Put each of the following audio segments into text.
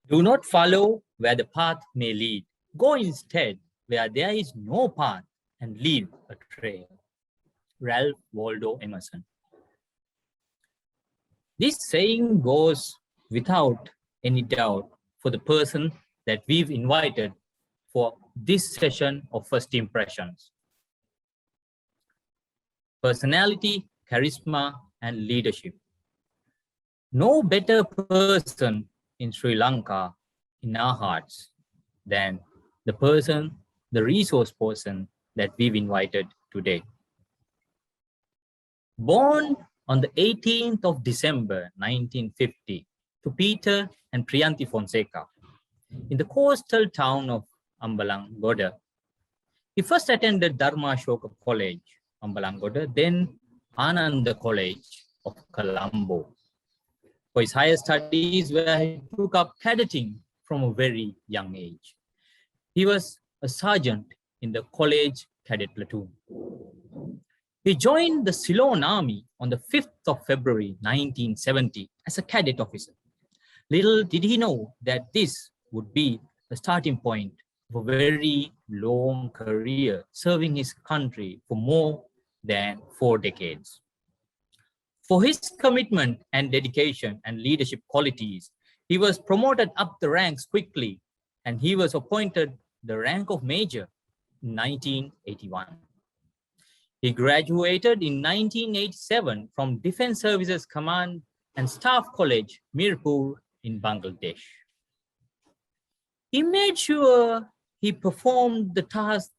Do not follow where the path may lead. Go instead where there is no path and leave a trail. Ralph Waldo Emerson. This saying goes without any doubt for the person that we've invited for this session of First Impressions. Personality, charisma, and leadership. No better person in Sri Lanka in our hearts than the resource person that we've invited today. Born on the 18th of December 1950 to Peter and Priyanti Fonseka in the coastal town of Ambalangoda, he first attended Dharma Ashoka College, Ambalangoda, then Ananda College of Colombo. For his higher studies, where he took up cadetting from a very young age. He was a sergeant in the college cadet platoon. He joined the Ceylon Army on the 5th of February 1970 as a cadet officer. Little did he know that this would be the starting point of a very long career serving his country for more than 4 decades. For his commitment and dedication and leadership qualities, he was promoted up the ranks quickly, and he was appointed the rank of major in 1981. He graduated in 1987 from Defense Services Command and Staff College, Mirpur in Bangladesh. He made sure he performed the task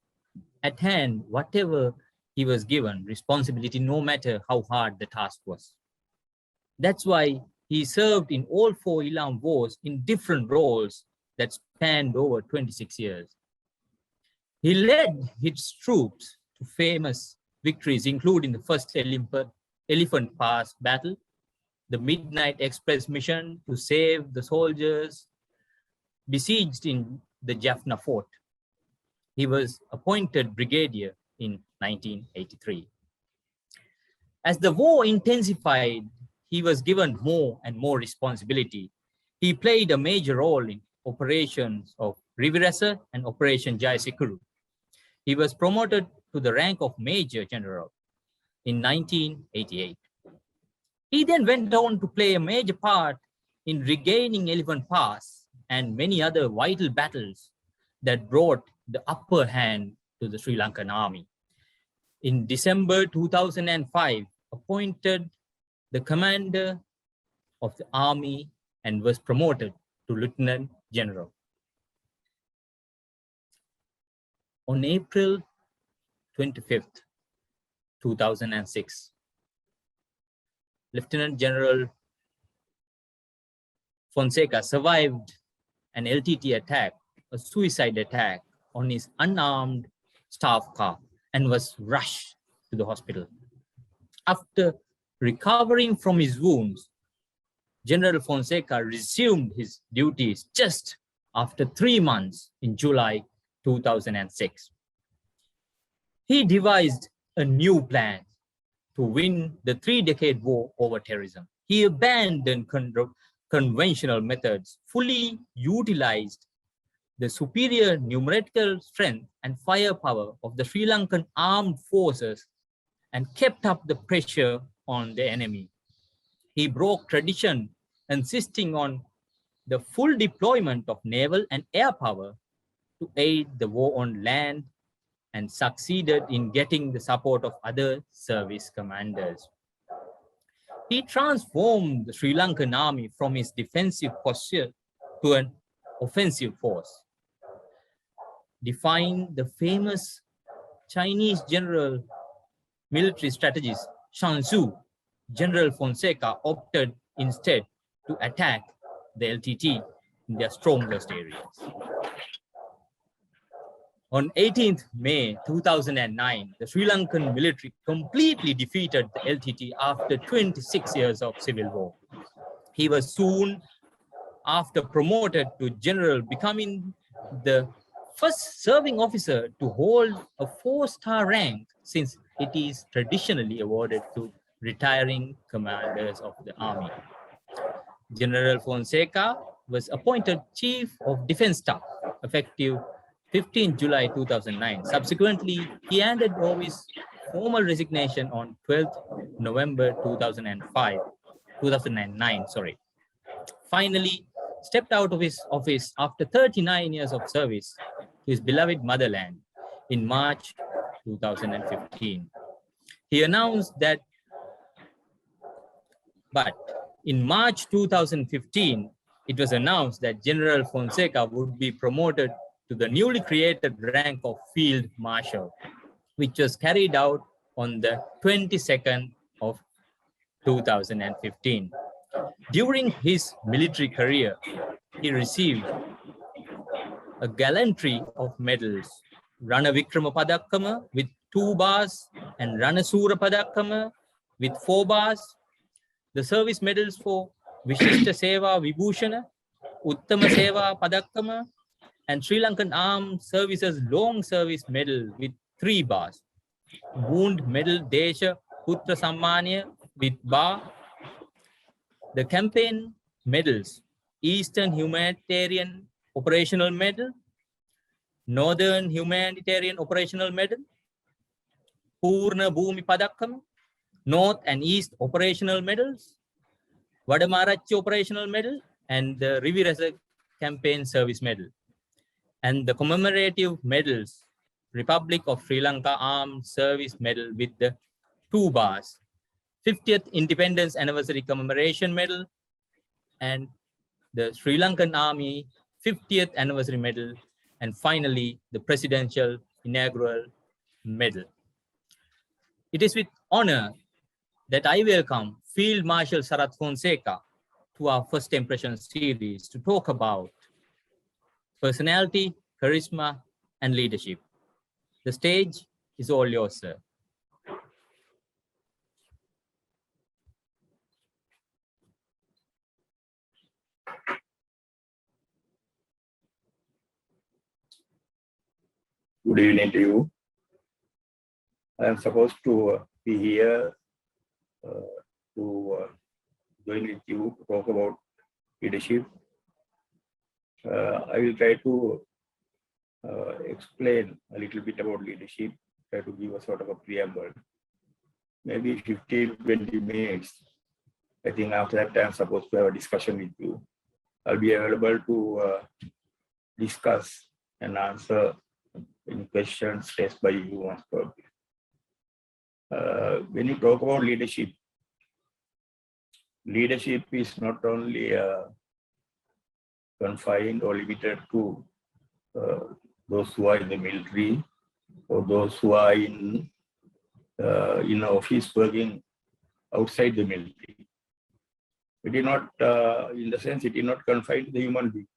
at hand, whatever he was given, responsibility, no matter how hard the task was. That's why he served in all 4 Ilam wars in different roles that spanned over 26 years. He led his troops to famous victories, including the first Elephant Pass battle, the Midnight Express mission to save the soldiers besieged in the Jaffna fort. He was appointed brigadier in 1983. As the war intensified, he was given more and more responsibility. He played a major role in operations of Rivirasa and Operation Jayasikuru. He was promoted to the rank of Major General in 1988. He then went on to play a major part in regaining Elephant Pass and many other vital battles that brought the upper hand to the Sri Lankan army. In December 2005, appointed the commander of the army and was promoted to Lieutenant General. On April 25th, 2006, Lieutenant General Fonseka survived an LTT attack, a suicide attack, on his unarmed staff car and was rushed to the hospital. After recovering from his wounds, General Fonseka resumed his duties just after 3 months in July 2006. He devised a new plan to win the 3-decade war over terrorism. He abandoned conventional methods, fully utilized the superior numerical strength and firepower of the Sri Lankan armed forces and kept up the pressure on the enemy. He broke tradition, insisting on the full deployment of naval and air power to aid the war on land, and succeeded in getting the support of other service commanders. He transformed the Sri Lankan army from its defensive posture to an offensive force. Defined the famous Chinese general military strategist Sun Tzu, General Fonseka opted instead to attack the LTT in their strongest areas. On 18th May 2009, the Sri Lankan military completely defeated the LTT after 26 years of civil war. He was soon after promoted to general, becoming the first serving officer to hold a 4-star rank, since it is traditionally awarded to retiring commanders of the army. General Fonseka was appointed Chief of Defense Staff, effective 15 July 2009. Subsequently, he handed over his formal resignation on 12th November 2009. Finally, stepped out of his office after 39 years of service to his beloved motherland in March 2015. He announced that, but in March 2015, it was announced that General Fonseka would be promoted to the newly created rank of Field Marshal, which was carried out on the 22nd of 2015. During his military career, he received a gallantry of medals, Rana Vikrama Padakkama with 2 bars and Rana Sura Padakkama with 4 bars, the service medals for Vishishta Seva Vibhushana, Uttama Seva Padakkama, and Sri Lankan Armed Services Long Service Medal with 3 bars, Wound Medal Desha Putra Sammaniya with bar, the campaign medals, Eastern Humanitarian Operational Medal, Northern Humanitarian Operational Medal, Purna Bhumi Padakkama, North and East Operational Medals, Vadamarachi Operational Medal, and the Rivirasa Campaign Service Medal, and the commemorative medals, Republic of Sri Lanka Armed Service Medal with the 2 bars, 50th Independence Anniversary Commemoration Medal, and the Sri Lankan Army 50th Anniversary Medal, and finally, the Presidential Inaugural Medal. It is with honor that I welcome Field Marshal Sarath Fonseka to our First Impression series to talk about personality, charisma, and leadership. The stage is all yours, sir. Good evening to you. I am supposed to be here to join with you to talk about leadership. I will try to explain a little bit about leadership, try to give a sort of a preamble, maybe 15-20 minutes. I think after that I am supposed to have a discussion with you. I'll be available to discuss and answer any questions raised by you most probably. When you talk about leadership, leadership is not only confined or limited to those who are in the military or those who are in office working outside the military. It is not, in the sense, it is not confined to the human beings.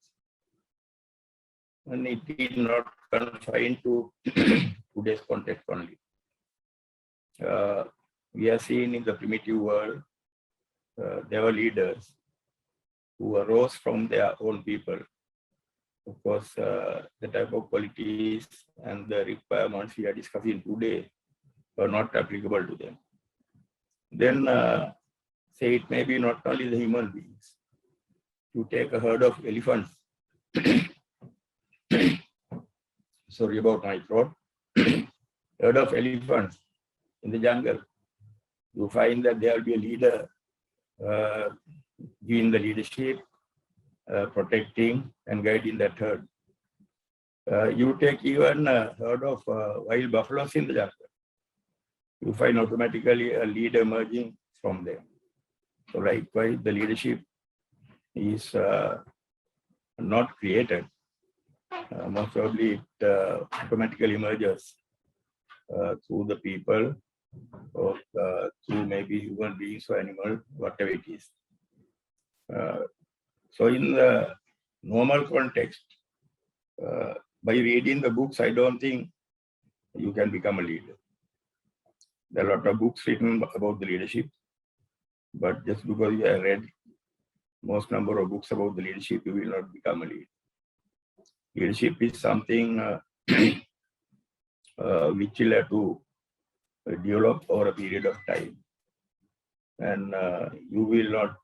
And it is not confined to today's context only. We are seeing in the primitive world, there were leaders who arose from their own people. Of course, the type of qualities and the requirements we are discussing today are not applicable to them. Then, say it may be not only the human beings. You take a herd of elephants. Sorry about my throat. Herd of elephants in the jungle. You find that there will be a leader giving the leadership, protecting and guiding that herd. You take even a herd of wild buffaloes in the jungle. You find automatically a leader emerging from there. So likewise, the leadership is not created. Most probably it automatically emerges through the people or through maybe human beings or animals, whatever it is. So in the normal context, by reading the books, I don't think you can become a leader. There are a lot of books written about the leadership, but just because you have read most number of books about the leadership, you will not become a leader. Leadership is something which will have to develop over a period of time. And you will not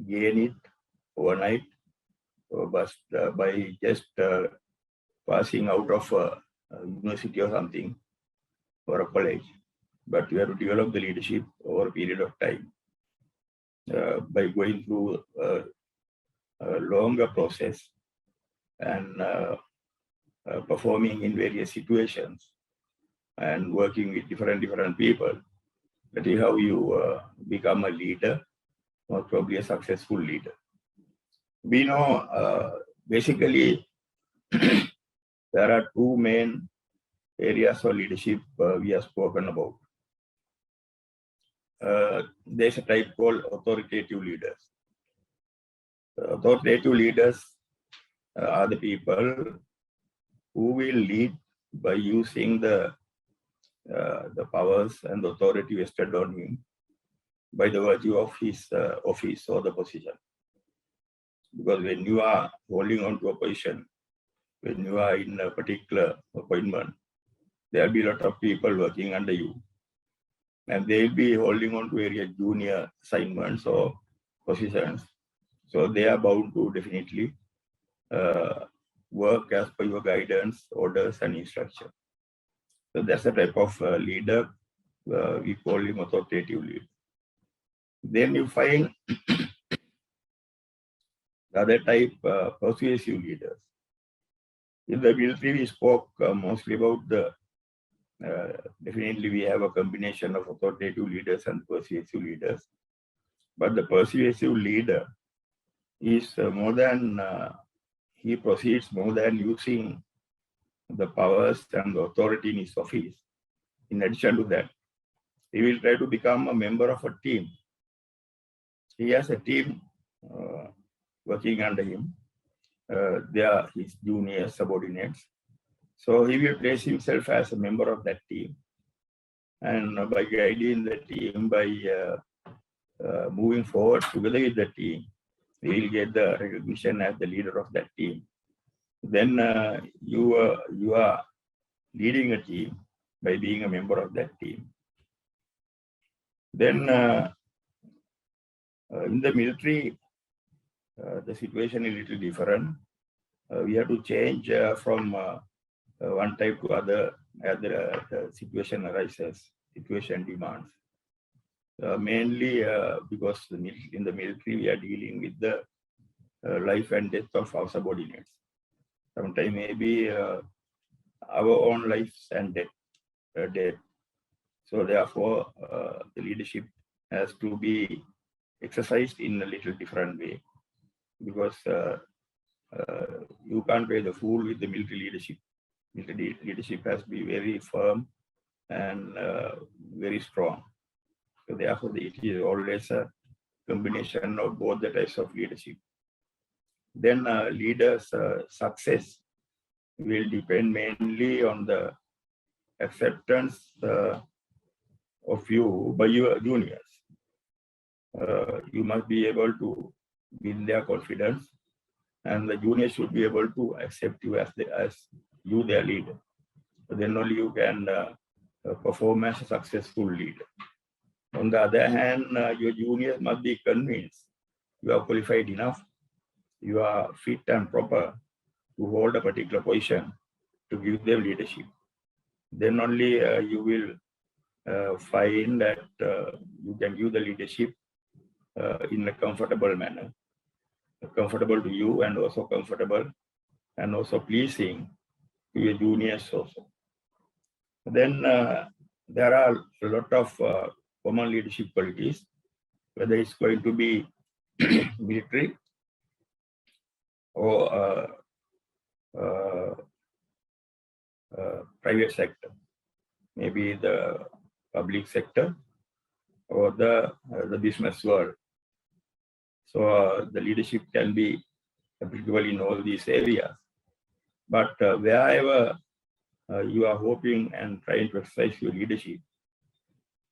gain it overnight. robust by just passing out of a university or something or a college, but you have to develop the leadership over a period of time by going through a longer process and performing in various situations and working with different people. That is how you become a leader, or probably a successful leader. We know basically there are two main areas of leadership we have spoken about. There's a type called authoritative leaders. Authoritative leaders are the people who will lead by using the powers and the authority vested on him by the virtue of his office or the position. Because when you are holding on to a position, when you are in a particular appointment, there will be a lot of people working under you. And they will be holding on to various junior assignments or positions. So they are bound to definitely work as per your guidance, orders, and instruction. So that's the type of leader we call him authoritative leader. Then you find the other type, persuasive leaders. In the military, we spoke mostly about the, definitely we have a combination of authoritative leaders and persuasive leaders. But the persuasive leader is more than, he proceeds more than using the powers and the authority in his office. In addition to that, he will try to become a member of a team. He has a team working under him. They are his junior subordinates. So he will place himself as a member of that team. And by guiding the team, by moving forward together with the team, he will get the recognition as the leader of that team. Then you are leading a team by being a member of that team. Then in the military, the situation is a little different. We have to change from one type to other as the situation arises, situation demands. Mainly because in the military, we are dealing with the life and death of our subordinates. Sometimes maybe our own lives and death. So therefore, the leadership has to be exercised in a little different way, because you can't play the fool with the military leadership. Military leadership has to be very firm and very strong. So therefore, it is always a combination of both the types of leadership. Then leaders' success will depend mainly on the acceptance of you by your juniors. You must be able to win their confidence, and the juniors should be able to accept you as you their leader. So then only you can perform as a successful leader. On the other hand, your juniors must be convinced you are qualified enough, you are fit and proper to hold a particular position, to give them leadership. Then only you will find that you can give the leadership in a comfortable manner, comfortable to you and also comfortable and also pleasing to your juniors also. Then there are a lot of common leadership qualities, whether it's going to be military or private sector, maybe the public sector or the business world. So the leadership can be applicable in all these areas. But wherever you are hoping and trying to exercise your leadership,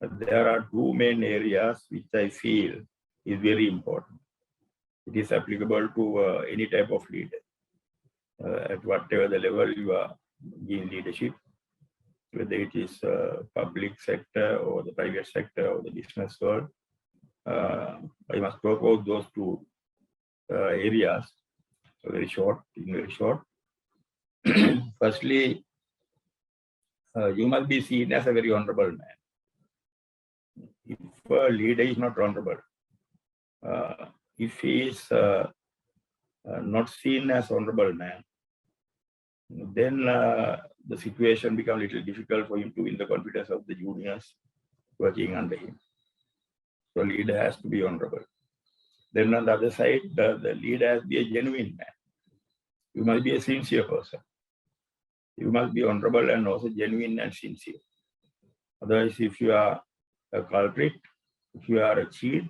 there are two main areas which I feel is very important. It is applicable to any type of leader, at whatever the level you are giving leadership, whether it is public sector or the private sector or the business world. I must talk about those two areas. So very short, in very short. Firstly, you must be seen as a very honorable man. If a leader is not honorable, if he is not seen as honorable man, then the situation becomes a little difficult for him to win the confidence of the juniors working under him. So leader has to be honorable. Then on the other side, the leader has to be a genuine man. You must be a sincere person. You must be honorable and also genuine and sincere. Otherwise, if you are a culprit, if you are a cheat,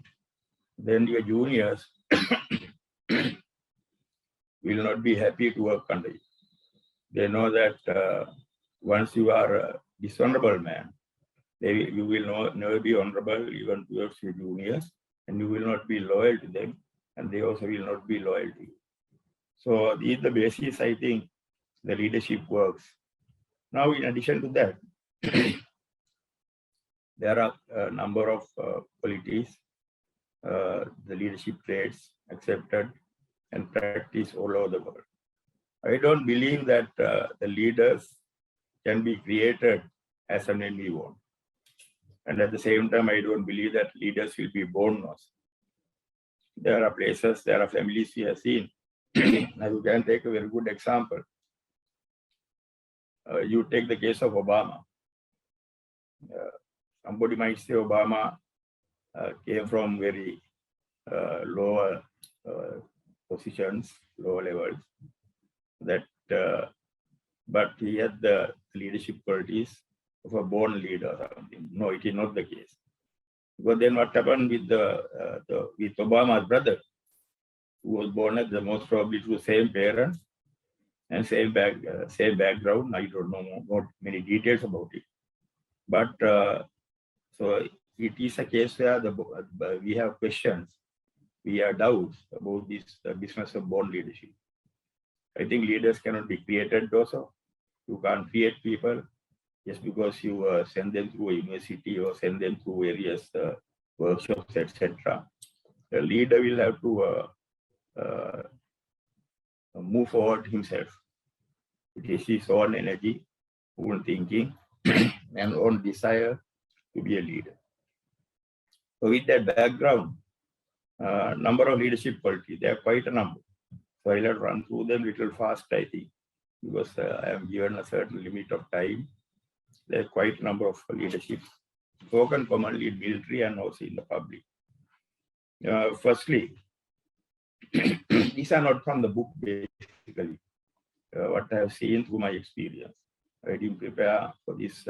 then your juniors will not be happy to work under you. They know that once you are a dishonorable man, you will never be honorable even towards your juniors, and you will not be loyal to them, and they also will not be loyal to you. So these are the basis, I think, the leadership works. Now, in addition to that, there are a number of qualities, the leadership traits accepted and practiced all over the world. I don't believe that the leaders can be created as and when we want. And at the same time, I don't believe that leaders will be born also. There are places, there are families we have seen. Now you can take a very good example. You take the case of Obama. Somebody might say Obama came from very lower positions, lower levels. But he had the leadership qualities of a born leader or something. No, it is not the case. But then what happened with with Obama's brother, who was born at the most probably to the same parents and same background. I don't know not many details about it. But so it is a case where we have questions, we have doubts about this business of born leadership. I think leaders cannot be created also. You can't create people just because you send them through a university or send them through various workshops, etc. The leader will have to move forward himself. It is his own energy, own thinking, and own desire to be a leader. So with that background, number of leadership qualities, there are quite a number. So I'll have to run through them a little fast, I think, because I am given a certain limit of time. There are quite a number of leadership spoken commonly in military and also in the public. Firstly, these are not from the book basically, what I have seen through my experience. I didn't prepare for this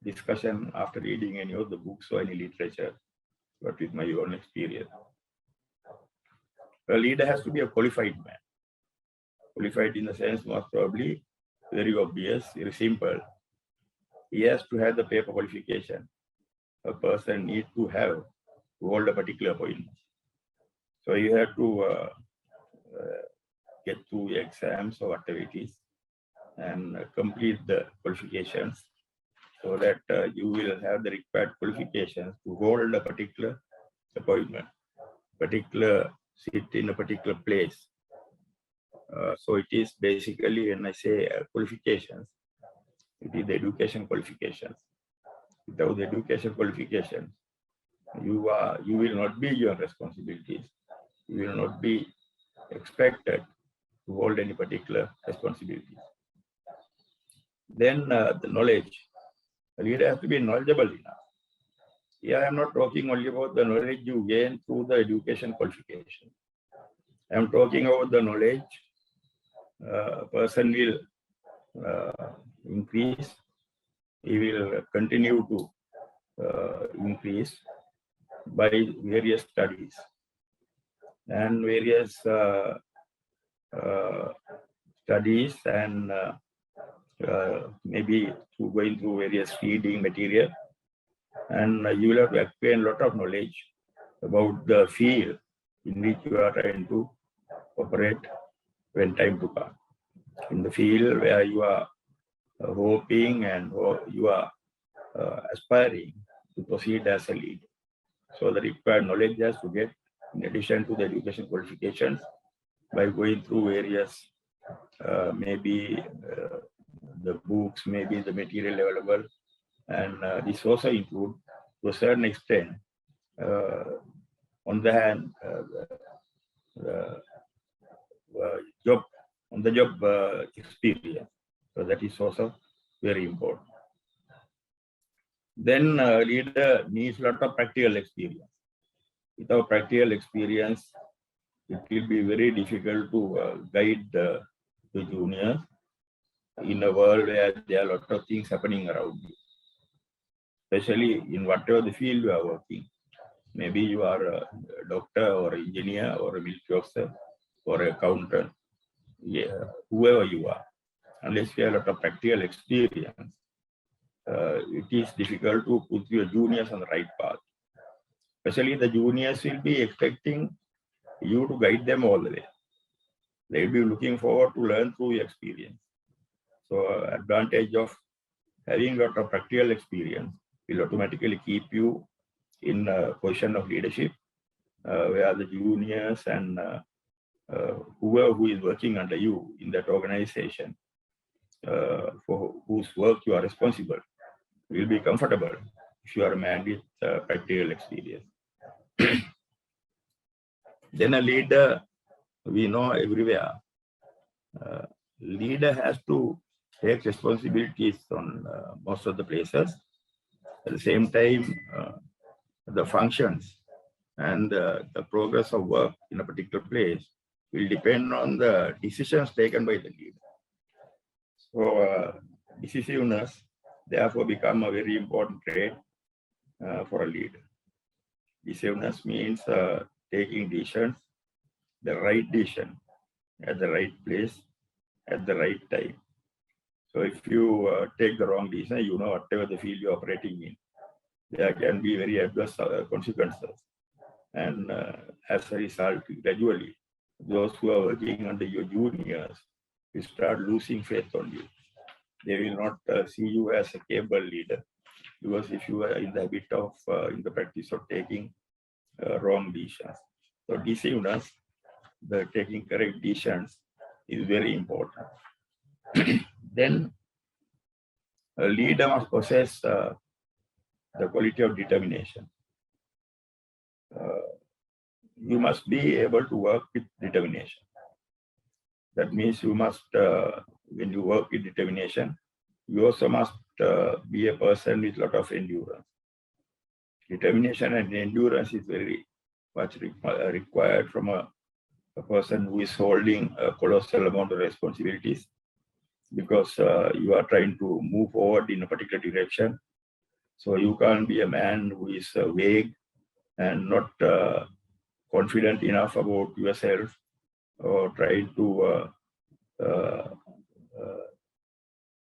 discussion after reading any of the books or any literature, but with my own experience. A leader has to be a qualified man. Qualified in the sense, most probably, very obvious, very simple. He has to have the paper qualification. A person needs to have to hold a particular appointment. So you have to get through exams or whatever it is and complete the qualifications so that you will have the required qualifications to hold a particular appointment, particular seat in a particular place. So it is basically, when I say qualifications, it is the education qualifications. Without the education qualifications, you will not be your responsibilities. You will not be expected to hold any particular responsibilities. Then the knowledge. The leader has to be knowledgeable enough. Here I am not talking only about the knowledge you gain through the education qualification. I am talking about the knowledge a person will increase. He will continue to increase by various studies and various studies and maybe through going through various reading material, and you will have to acquire a lot of knowledge about the field in which you are trying to operate when time to come. In the field where you are hoping and you are aspiring to proceed as a leader. So the required knowledge has to get in addition to the education qualifications by going through various, maybe the books, maybe the material available, and this also include, to a certain extent, on the hand, the job, on the job experience. So that is also very important. Then leader needs a lot of practical experience. Without practical experience, it will be very difficult to guide the juniors in a world where there are a lot of things happening around you, especially in whatever the field you are working. Maybe you are a doctor or engineer or a military officer or an accountant, yeah, whoever you are. Unless you have a lot of practical experience, it is difficult to put your juniors on the right path. Especially the juniors will be expecting you to guide them all the way. They will be looking forward to learn through your experience. So advantage of having a lot of practical experience will automatically keep you in a position of leadership, where the juniors and whoever who is working under you in that organization, for whose work you are responsible, will be comfortable if you are a man with practical experience. Then a leader, we know everywhere, leader has to take responsibilities on most of the places. At the same time, the functions and the progress of work in a particular place will depend on the decisions taken by the leader. So decisiveness therefore become a very important trait for a leader. Decisiveness means taking decisions, the right decision at the right place at the right time. So if you take the wrong decision, you know whatever the field you're operating in, there can be very adverse consequences. And as a result, gradually, those who are working under your juniors will start losing faith on you. They will not see you as a capable leader, because if you are in the habit of, in the practice of taking wrong decisions. So decisiveness, the taking correct decisions, is very important. Then a leader must possess the quality of determination. You must be able to work with determination. That means you must, when you work with determination, you also must be a person with a lot of endurance. Determination and endurance is very much required from a person who is holding a colossal amount of responsibilities, because you are trying to move forward in a particular direction. So you can't be a man who is vague and not confident enough about yourself, or trying to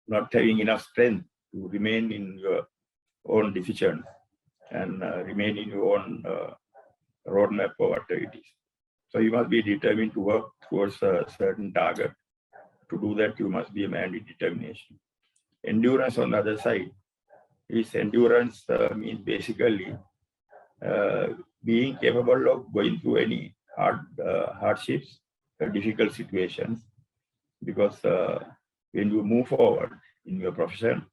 not having enough strength to remain in your own decision and remain in your own roadmap or whatever it is. So you must be determined to work towards a certain target. To do that, you must be a man with determination. Endurance on the other side is endurance means basically being capable of going through any hardships, difficult situations, because when you move forward in your profession,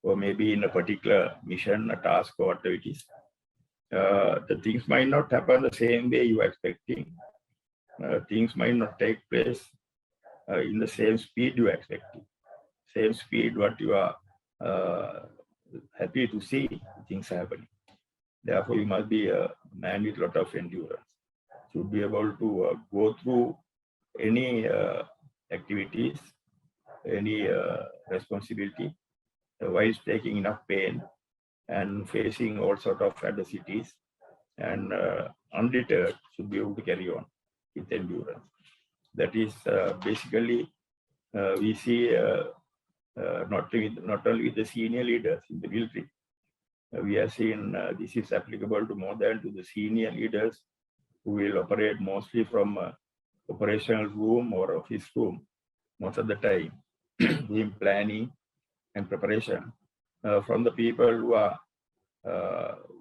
or maybe in a particular mission, a task, or whatever it is, the things might not happen the same way you are expecting. Things might not take place in the same speed you are expecting. Same speed what you are happy to see things happening. Therefore, you must be a man with a lot of endurance to be able to go through any activities, any responsibility, while taking enough pain and facing all sorts of adversities, and undeterred should be able to carry on with endurance. That is basically we see not only with the senior leaders in the military. We have seen this is applicable to more than to the senior leaders who will operate mostly from operational room or office room most of the time, doing planning and preparation from the people who are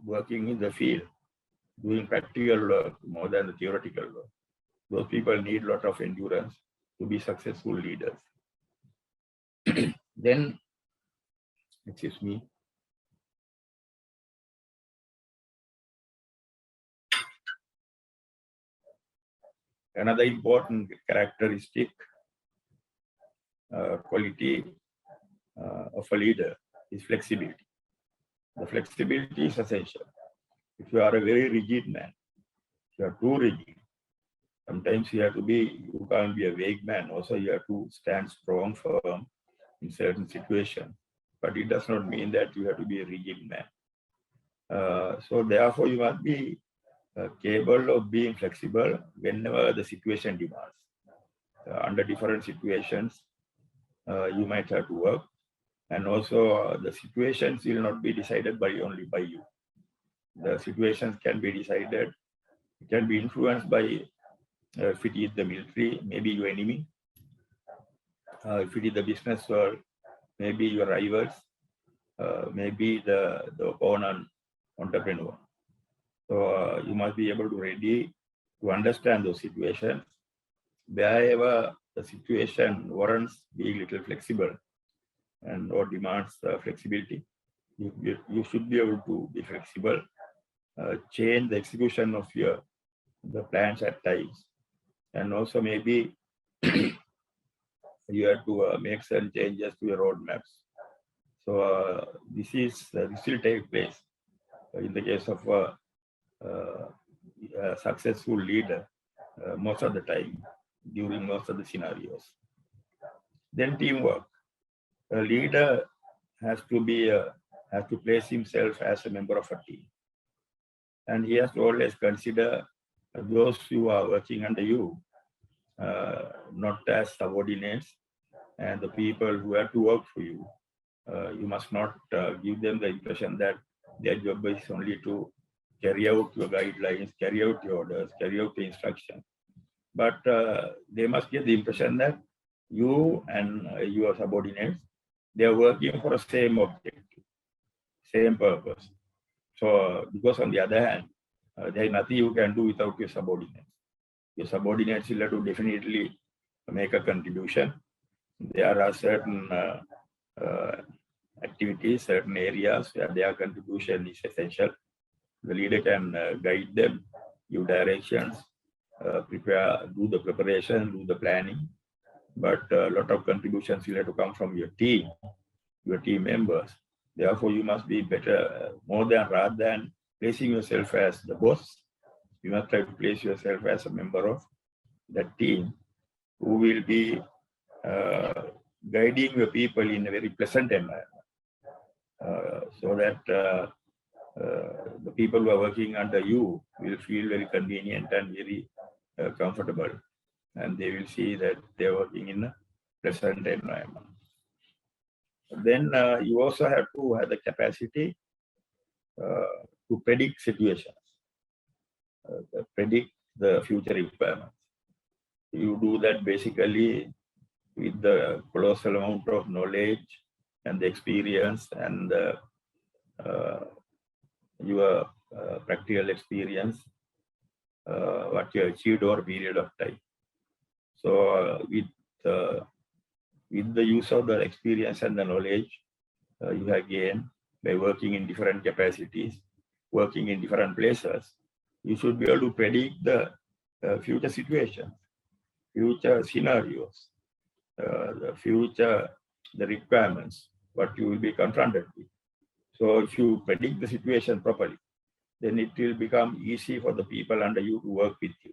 working in the field, doing practical work more than the theoretical work. Those people need a lot of endurance to be successful leaders. Then, excuse me. Another important characteristic, quality of a leader is flexibility. The flexibility is essential. If you are a very rigid man, if you are too rigid, sometimes you can't be a vague man. Also, you have to stand strong, firm in certain situations. But it does not mean that you have to be a rigid man. So therefore, you must be capable of being flexible whenever the situation demands. Under different situations, you might have to work. And also, the situations will not be decided only by you. The situations can be decided, it can be influenced by, if it is the military, maybe your enemy. If it is the business world, maybe your rivals, maybe the opponent entrepreneur. So you must be able to ready to understand those situations. Wherever the situation warrants being a little flexible and or demands flexibility, you should be able to be flexible, change the execution of the plans at times, and also maybe you have to make some changes to your roadmaps. So this will take place in the case of a successful leader most of the time during most of the scenarios. Then teamwork. A leader has to place himself as a member of a team, and he has to always consider those who are working under you not as subordinates, and the people who have to work for you. You must not give them the impression that their job is only to carry out your guidelines, carry out your orders, carry out the instruction. But they must get the impression that you and your subordinates, they are working for the same objective, same purpose. So, because on the other hand, there is nothing you can do without your subordinates. Your subordinates will have to definitely make a contribution. There are certain activities, certain areas where their contribution is essential. The leader can guide them, give directions, do the preparation, do the planning. But a lot of contributions will have to come from your team members. Therefore, you must be better, rather than placing yourself as the boss. You must try to place yourself as a member of that team who will be guiding your people in a very pleasant environment, so that the people who are working under you will feel very convenient and very comfortable, and they will see that they are working in a pleasant environment. Then you also have to have the capacity to predict situations, predict the future requirements. You do that basically with the colossal amount of knowledge and the experience and your practical experience, what you achieved over a period of time. So with the use of the experience and the knowledge you have gained by working in different capacities, working in different places, you should be able to predict the future situations, future scenarios, the requirements, what you will be confronted with. So if you predict the situation properly, then it will become easy for the people under you to work with you.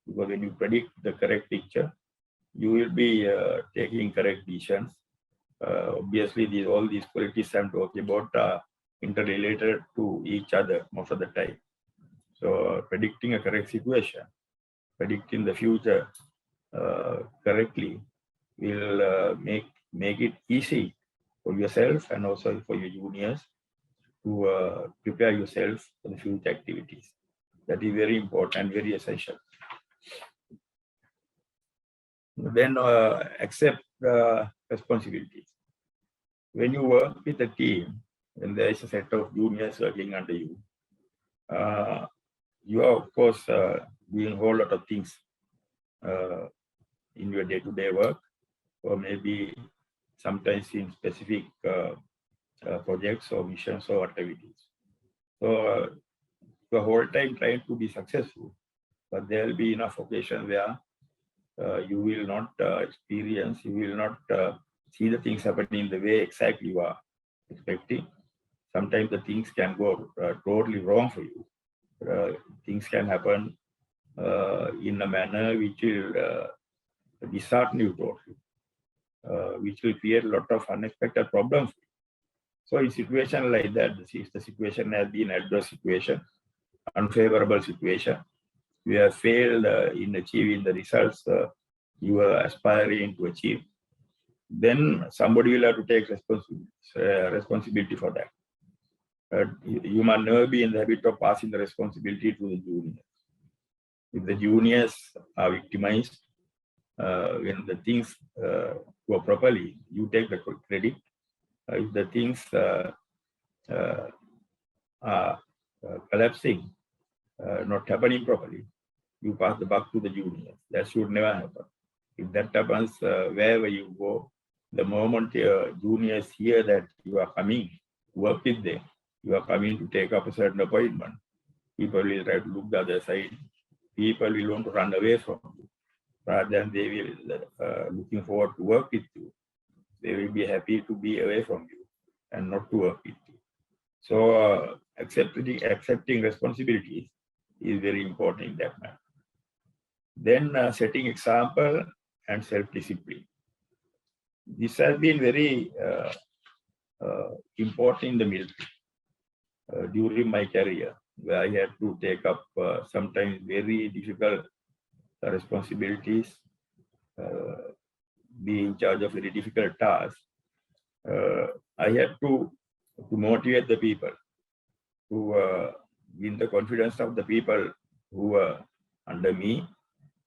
Because when you predict the correct picture, you will be taking correct decisions. Obviously, all these qualities I'm talking about are interrelated to each other most of the time. So predicting a correct situation, predicting the future correctly will make it easy for yourself and also for your juniors to prepare yourself for the future activities. That is very important, very essential. Then accept responsibilities. When you work with a team, when there is a set of juniors working under you, you are of course doing a whole lot of things in your day-to-day work, or maybe sometimes in specific projects or missions or activities. So the whole time trying to be successful, but there will be enough occasions where you will not experience, you will not see the things happening the way exactly you are expecting. Sometimes the things can go totally wrong for you. Things can happen in a manner which will dishearten you totally, which will create a lot of unexpected problems. So in situation like that, if the situation has been adverse situation, unfavorable situation, you have failed in achieving the results you are aspiring to achieve, then somebody will have to take responsibility for that. You must never be in the habit of passing the responsibility to the juniors. If the juniors are victimized, when the things go properly, you take the credit. If the things are collapsing, not happening properly, you pass the buck to the juniors. That should never happen. If that happens, wherever you go, the moment your juniors hear that you are coming to work with them, you are coming to take up a certain appointment, people will try to look the other side. People will want to run away from you, rather than they will looking forward to work with you. They will be happy to be away from you and not to work with you. So accepting responsibilities is very important in that matter. Then setting example and self-discipline. This has been very important in the military during my career, where I had to take up sometimes very difficult responsibilities, be in charge of very difficult tasks. I had to motivate the people, to win the confidence of the people who were under me,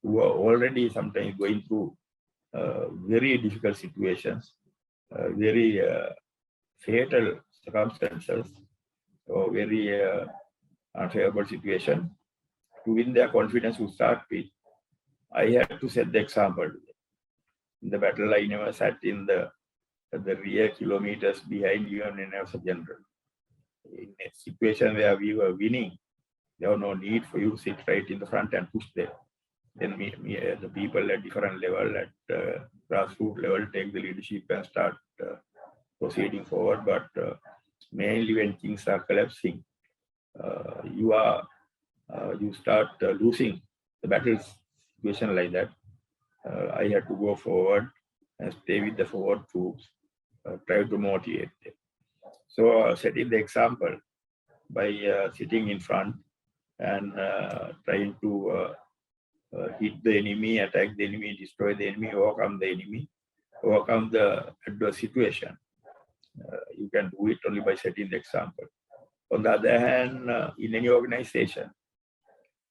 who are already sometimes going through very difficult situations, very fatal circumstances, or very unfavorable situation. To win their confidence to start with, I had to set the example. In the battle, I never sat in the rear kilometers behind even when I was a general. In a situation where we were winning, there was no need for you to sit right in the front and push them. Then the people at different level, at grassroots level, take the leadership and start proceeding forward. But mainly when things are collapsing, you start losing the battle situation like that. I had to go forward and stay with the forward troops, try to motivate them. So setting the example by sitting in front and trying to hit the enemy, attack the enemy, destroy the enemy, overcome the enemy, overcome the adverse situation. You can do it only by setting the example. On the other hand, in any organization,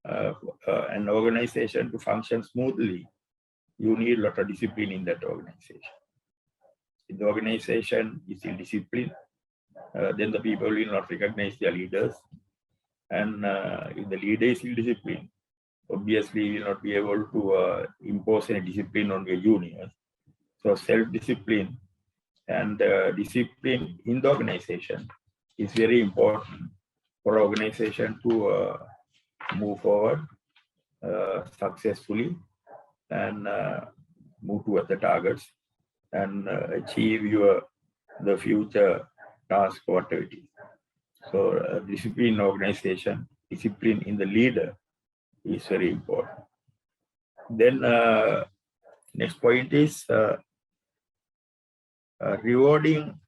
an organization to function smoothly, you need a lot of discipline in that organization. If the organization is ill disciplined, then the people will not recognize their leaders. And if the leader is ill disciplined, obviously will not be able to impose any discipline on your juniors. So self-discipline and discipline in the organization is very important for organization to move forward successfully and move towards the targets and achieve the future task or activities. So discipline in organization, discipline in the leader is very important. Then next point is rewarding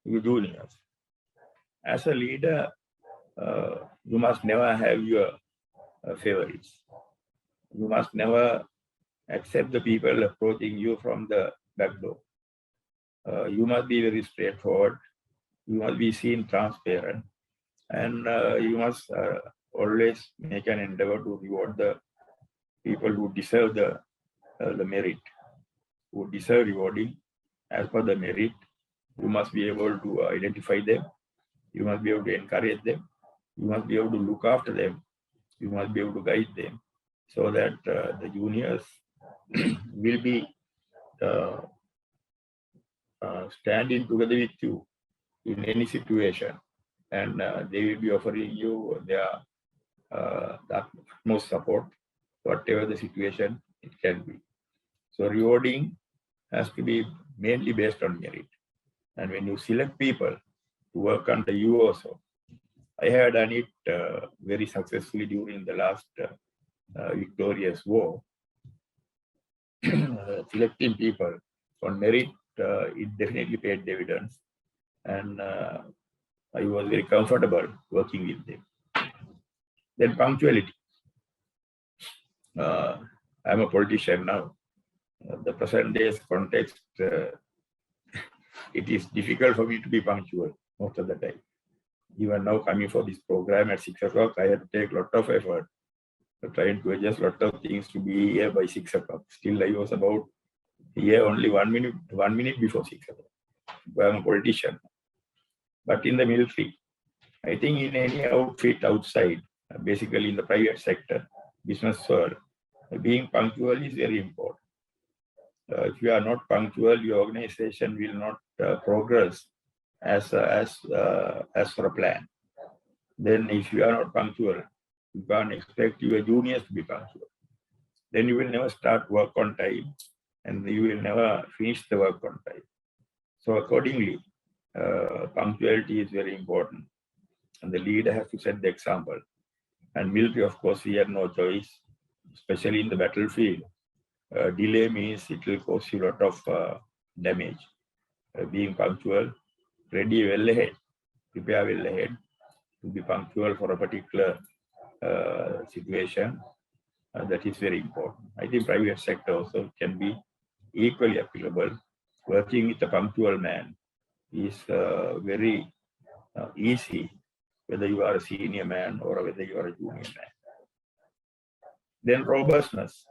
your juniors. As a leader, you must never have your favorites. You must never accept the people approaching you from the back door. You must be very straightforward. You must be seen transparent, and you must always make an endeavor to reward the people who deserve the merit, who deserve rewarding as per the merit. You must be able to identify them. You must be able to encourage them. You must be able to look after them. You must be able to guide them so that the juniors will be standing together with you in any situation, and they will be offering you their the utmost support, whatever the situation it can be. So rewarding has to be mainly based on merit. And when you select people to work under you also, I have done it very successfully during the last victorious war. Selecting people on merit, it definitely paid dividends. And I was very comfortable working with them. Then punctuality. I'm a politician now. The present day's context, it is difficult for me to be punctual most of the time. Even now coming for this program at 6 o'clock, I had to take a lot of effort trying to adjust a lot of things to be here by 6 o'clock. Still, I was about here only 1 minute before 6 o'clock. I'm a politician. But in the military, I think in any outfit outside, basically in the private sector, business world, being punctual is very important. If you are not punctual, your organization will not progress as for a plan. Then if you are not punctual, you can't expect your juniors to be punctual. Then you will never start work on time, and you will never finish the work on time. So accordingly, punctuality is very important, and the leader has to set the example. And military, of course, we have no choice, especially in the battlefield. Delay means it will cause you a lot of damage. Being punctual, ready well ahead, prepare well ahead to be punctual for a particular situation. That is very important. I think private sector also can be equally applicable. Working with a punctual man is very easy, whether you are a senior man or whether you are a junior man. Then robustness.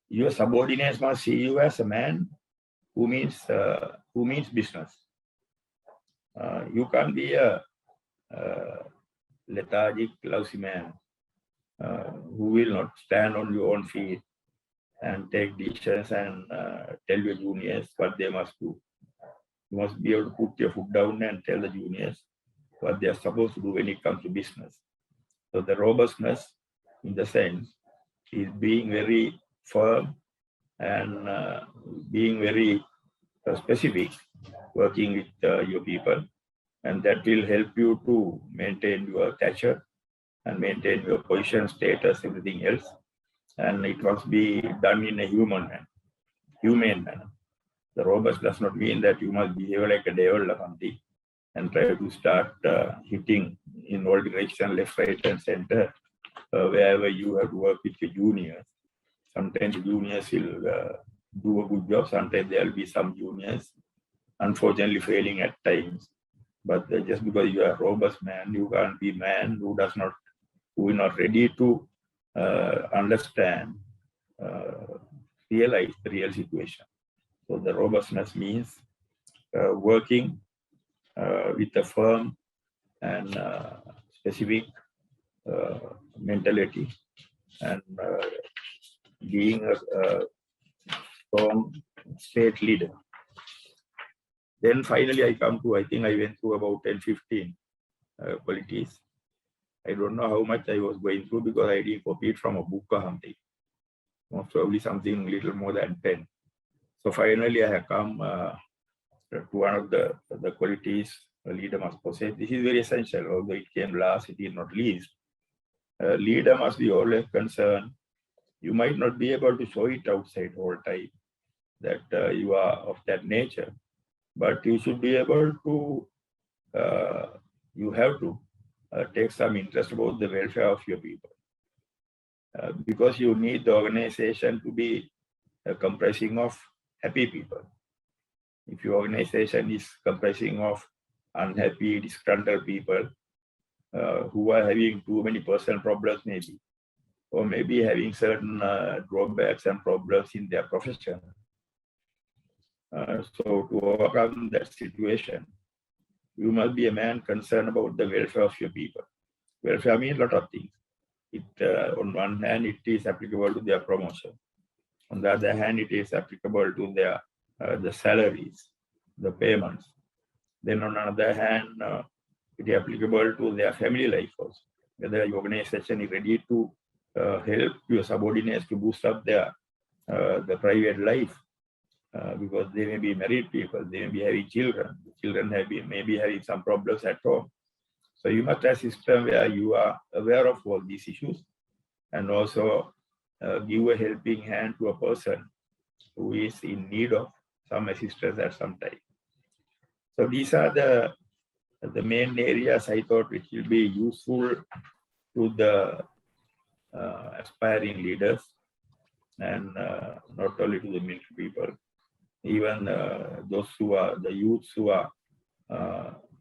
Your subordinates must see you as a man who means business. You can't be a lethargic, lousy man who will not stand on your own feet and take decisions and tell your juniors what they must do. You must be able to put your foot down and tell the juniors what they are supposed to do when it comes to business. So the robustness, in the sense, is being very firm and being very specific, working with your people, and that will help you to maintain your stature and maintain your position, status, everything else. And it must be done in a humane manner. The robust does not mean that you must behave like a devil or something and try to start hitting in all directions, left, right, and center, wherever you have to work with your juniors. Sometimes juniors will do a good job. Sometimes there will be some juniors, unfortunately, failing at times. But just because you are a robust man, you can't be a man who is not ready to understand, realize the real situation. So the robustness means working with a firm and specific mentality, and being a strong state leader. Then finally, I come to, I think I went through about 10, 15 qualities. I don't know how much I was going through because I didn't copy it from a book or something. Most probably something little more than 10. So finally, I have come to one of the qualities a leader must possess. This is very essential, although it came last, it is not least. A leader must be always concerned. You might not be able to show it outside all time that you are of that nature, but you should be able to, you have to take some interest about the welfare of your people. Because you need the organization to be comprising of happy people. If your organization is comprising of unhappy, disgruntled people who are having too many personal problems maybe, or maybe having certain drawbacks and problems in their profession. So to overcome that situation, you must be a man concerned about the welfare of your people. Welfare means a lot of things. on one hand, it is applicable to their promotion. On the other hand, it is applicable to their the salaries, the payments. Then on another hand, it is applicable to their family life also. Whether your organization is ready to help your subordinates to boost up their the private life, because they may be married people, they may be having children. Children may be having some problems at home. So you must have a system where you are aware of all these issues and also give a helping hand to a person who is in need of some assistance at some time. So these are the main areas I thought which will be useful to the aspiring leaders, and not only to the military people, even those who are the youths who are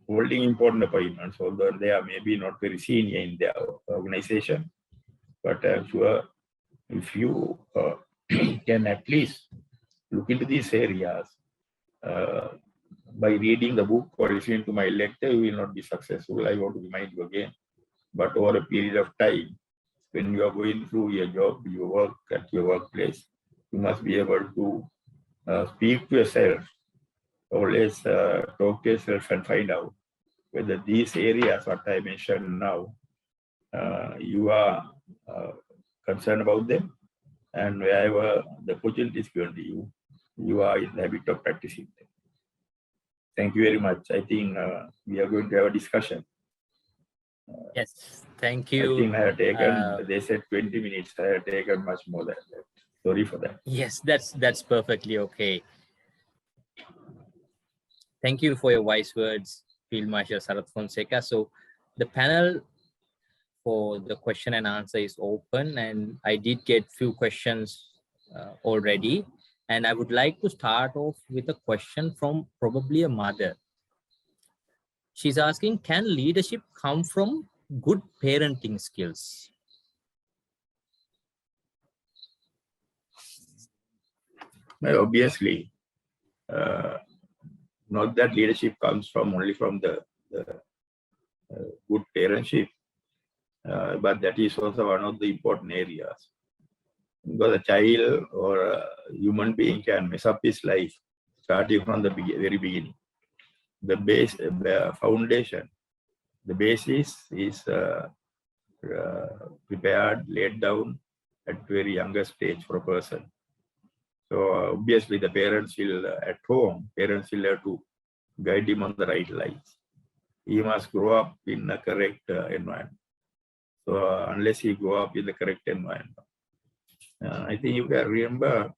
holding important appointments, although they are maybe not very senior in their organization. But I'm sure if you can at least look into these areas by reading the book or listening to my lecture, you will not be successful. I want to remind you again. But over a period of time, when you are going through your job, your work at your workplace, you must be able to speak to yourself, always talk to yourself and find out whether these areas, what I mentioned now, you are concerned about them, and wherever the opportunity is given to you, you are in the habit of practicing them. Thank you very much. I think we are going to have a discussion. Yes, thank you. I think I have taken, they said 20 minutes, I have taken much more than that. Sorry for that. Yes, that's perfectly okay. Thank you for your wise words, Field Marshal Sarath Fonseka. So the panel for the question and answer is open, and I did get few questions already. And I would like to start off with a question from probably a mother. She's asking, can leadership come from good parenting skills? Well, obviously, not that leadership comes from only from the good parentship, but that is also one of the important areas. Because a child or a human being can mess up his life starting from the very beginning. The base, the foundation, the basis is prepared, laid down at very younger stage for a person. So obviously the parents will, at home, parents will have to guide him on the right lines. He must grow up in a correct environment. So unless he grow up in the correct environment, I think you can remember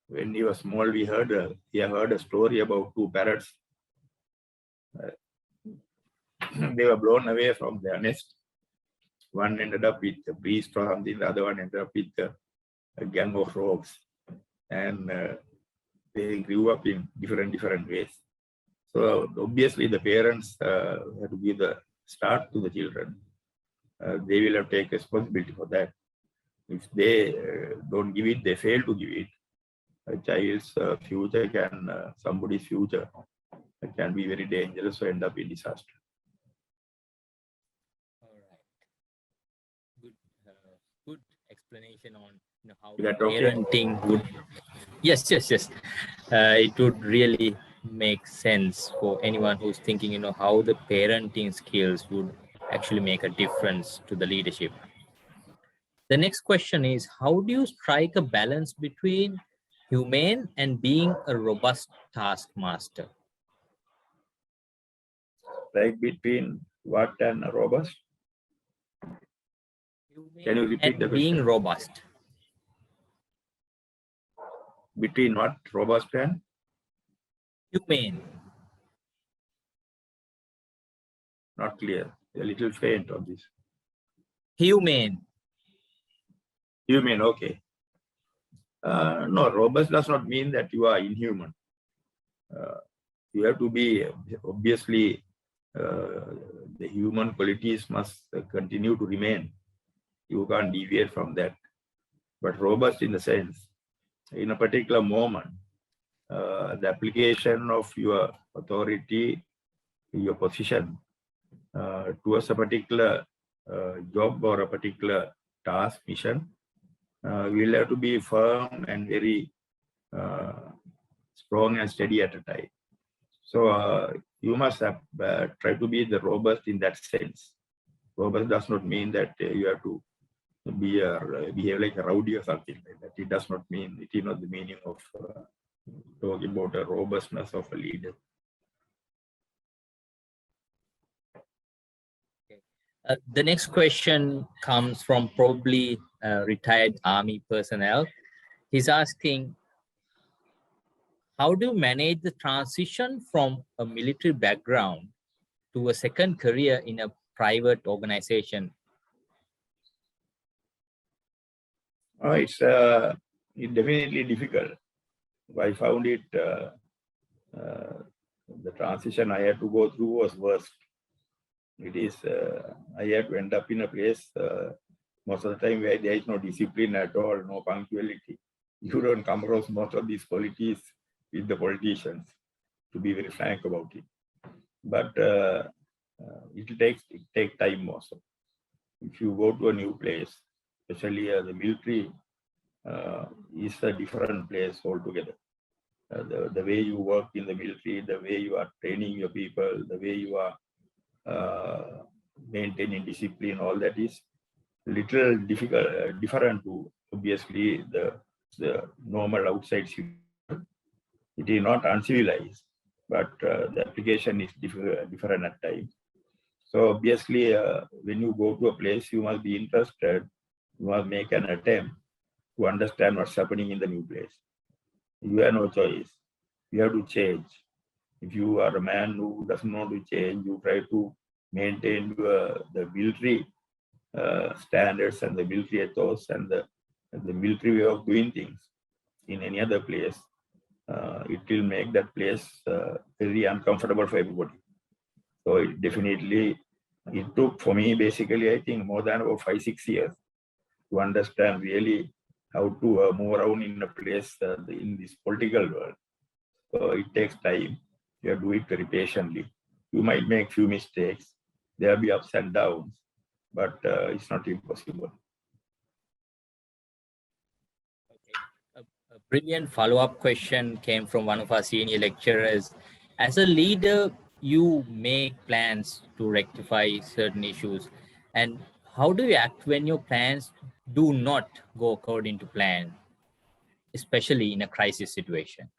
when he was small, we heard a story about two parrots. They were blown away from their nest. One ended up with a priest or something, the other one ended up with a gang of rogues. And they grew up in different ways. So obviously the parents have to give the start to the children. They will have to take responsibility for that. If they don't give it, they fail to give it, a child's future can, somebody's future can be very dangerous or end up in disaster. All right. Good explanation on how okay? parenting would. Yes. It would really make sense for anyone who's thinking, how the parenting skills would actually make a difference to the leadership. The next question is, how do you strike a balance between humane and being a robust taskmaster? Like between what and robust? Humane Can you repeat the question? Being robust. Between what? Robust and? Humane. Not clear. A little faint on this. Humane. Humane, okay. No, robust does not mean that you are inhuman. You have to be, obviously, the human qualities must continue to remain. You can't deviate from that. But robust in the sense, in a particular moment, the application of your authority, your position towards a particular job or a particular task, mission, we'll have to be firm and very strong and steady at a time. So you must have, try to be the robust in that sense. Robust does not mean that you have to behave like a rowdy or something like that. It does not mean, it is not the meaning of talking about a robustness of a leader. The next question comes from probably retired army personnel. He's asking, how do you manage the transition from a military background to a second career in a private organization? It's definitely difficult. I found it, the transition I had to go through was worst. It is, I had to end up in a place most of the time where there is no discipline at all, no punctuality. You don't come across most of these qualities with the politicians, to be very frank about it. But it will take time also. If you go to a new place, especially the military is a different place altogether. The way you work in the military, the way you are training your people, the way you are maintaining discipline, all that is little different to obviously the normal outside situation. It is not uncivilized, but the application is different at times. So obviously, when you go to a place, you must be interested, you must make an attempt to understand what's happening in the new place. You have no choice. You have to change. If you are a man who doesn't want to change, you try to maintain the military standards and the military ethos and the military way of doing things in any other place. It will make that place very uncomfortable for everybody. So it definitely, it took for me basically, I think, more than about 5-6 years to understand really how to move around in a place in this political world. So it takes time. You have to do it very patiently. You might make few mistakes. There will be ups and downs, but it's not impossible. Okay. A brilliant follow-up question came from one of our senior lecturers. As a leader, you make plans to rectify certain issues. And how do you act when your plans do not go according to plan, especially in a crisis situation?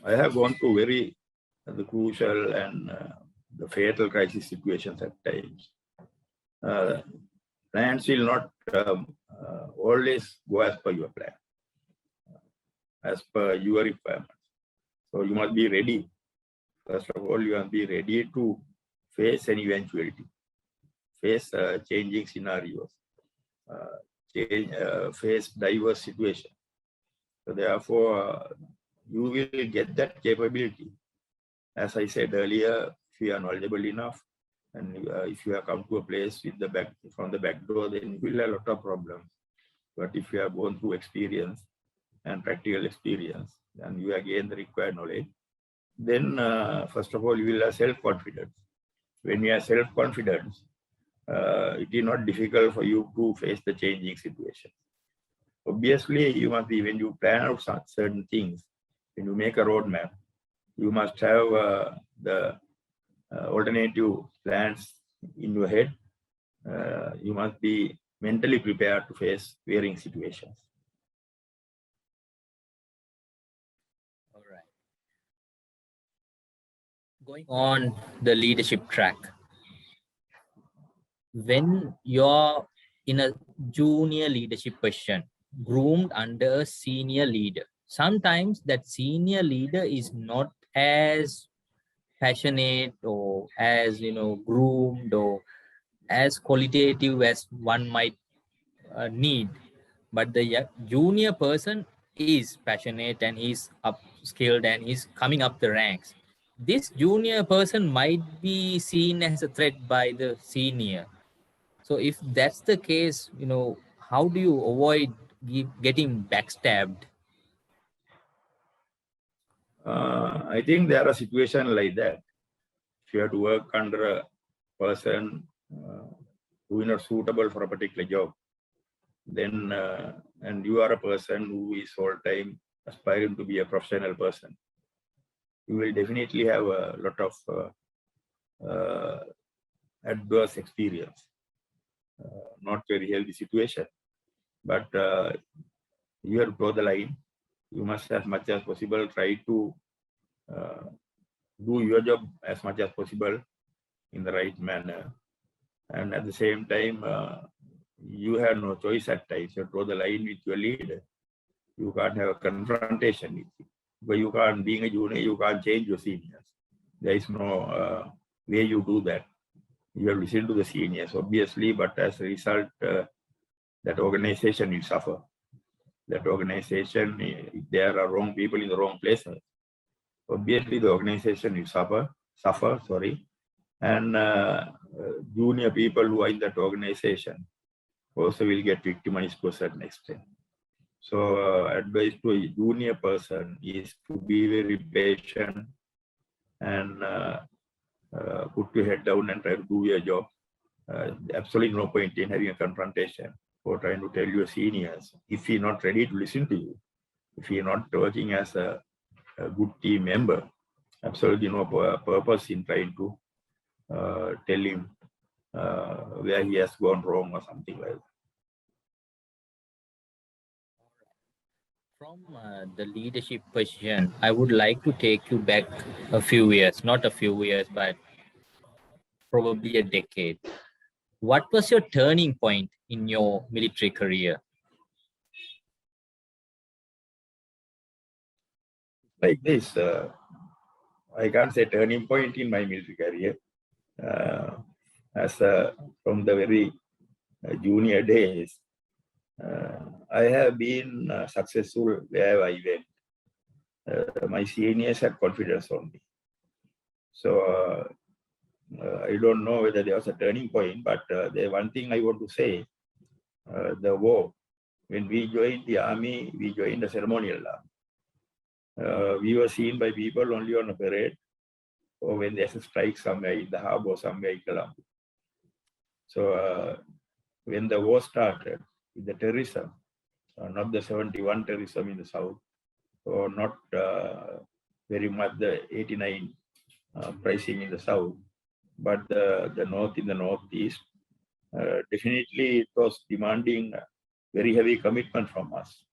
I have gone through very the crucial and the fatal crisis situations at times. Plans will not always go as per your plan, as per your requirements. So you must be ready. First of all, you must be ready to face any eventuality, face changing scenarios, face diverse situations. So therefore, you will get that capability. As I said earlier, if you are knowledgeable enough, and if you have come to a place with from the back door, then you will have a lot of problems. But if you have gone through experience and practical experience, and you have gained the required knowledge, then first of all, you will have self-confidence. When you have self-confidence, it is not difficult for you to face the changing situation. Obviously, you must be, when you plan out certain things, when you make a roadmap, you must have the alternative plans in your head. You must be mentally prepared to face varying situations. All right. Going on the leadership track. When you're in a junior leadership position, groomed under a senior leader, sometimes that senior leader is not as passionate or as groomed or as qualitative as one might need, but the junior person is passionate and he's upskilled and he's coming up the ranks. This junior person might be seen as a threat by the senior. So if that's the case, how do you avoid getting backstabbed? I think there are situations like that. if you have to work under a person who is not suitable for a particular job, then and you are a person who is all time aspiring to be a professional person, you will definitely have a lot of adverse experience, not very healthy situation. But you have to draw the line. You must, as much as possible, try to do your job as much as possible in the right manner. And at the same time, you have no choice at times. You draw the line with your leader. You can't have a confrontation with you. But you can't, being a junior, you can't change your seniors. There is no way you do that. You have to listen to the seniors, obviously, but as a result, that organization will suffer. That organization, if there are wrong people in the wrong places, obviously the organization will suffer, and junior people who are in that organization also will get victimized to a certain extent. So advice to a junior person is to be very patient and put your head down and try to do your job. Absolutely no point in having a confrontation or trying to tell your seniors if he's not ready to listen to you, if he's not working as a good team member. Absolutely no purpose in trying to tell him where he has gone wrong or something like that. From the leadership position, I would like to take you back a few years, not a few years, but probably a decade. What was your turning point in your military career? Like this, I can't say turning point in my military career. From the very junior days, I have been successful wherever I went. My seniors had confidence on me. So I don't know whether there was a turning point, but the one thing I want to say, the war, when we joined the army, we joined the ceremonial army. We were seen by people only on a parade or when there's a strike somewhere in the harbor or somewhere in Colombo. So when the war started, with the terrorism, not the 71 terrorism in the south, or not very much the 89 pricing in the south, but the north in the northeast, definitely it was demanding very heavy commitment from us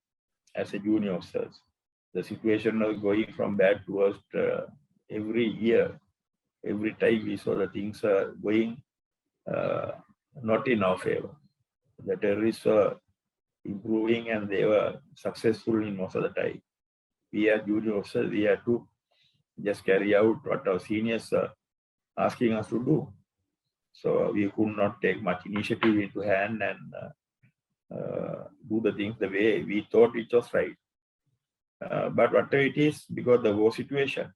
as a junior officers. The situation was going from bad to worst every year. Every time we saw the things going not in our favor. The terrorists were improving and they were successful in most of the time. We as junior officers, we had to just carry out what our seniors are asking us to do. So we could not take much initiative into hand and do the things the way we thought it was right. But whatever it is, because the war situation,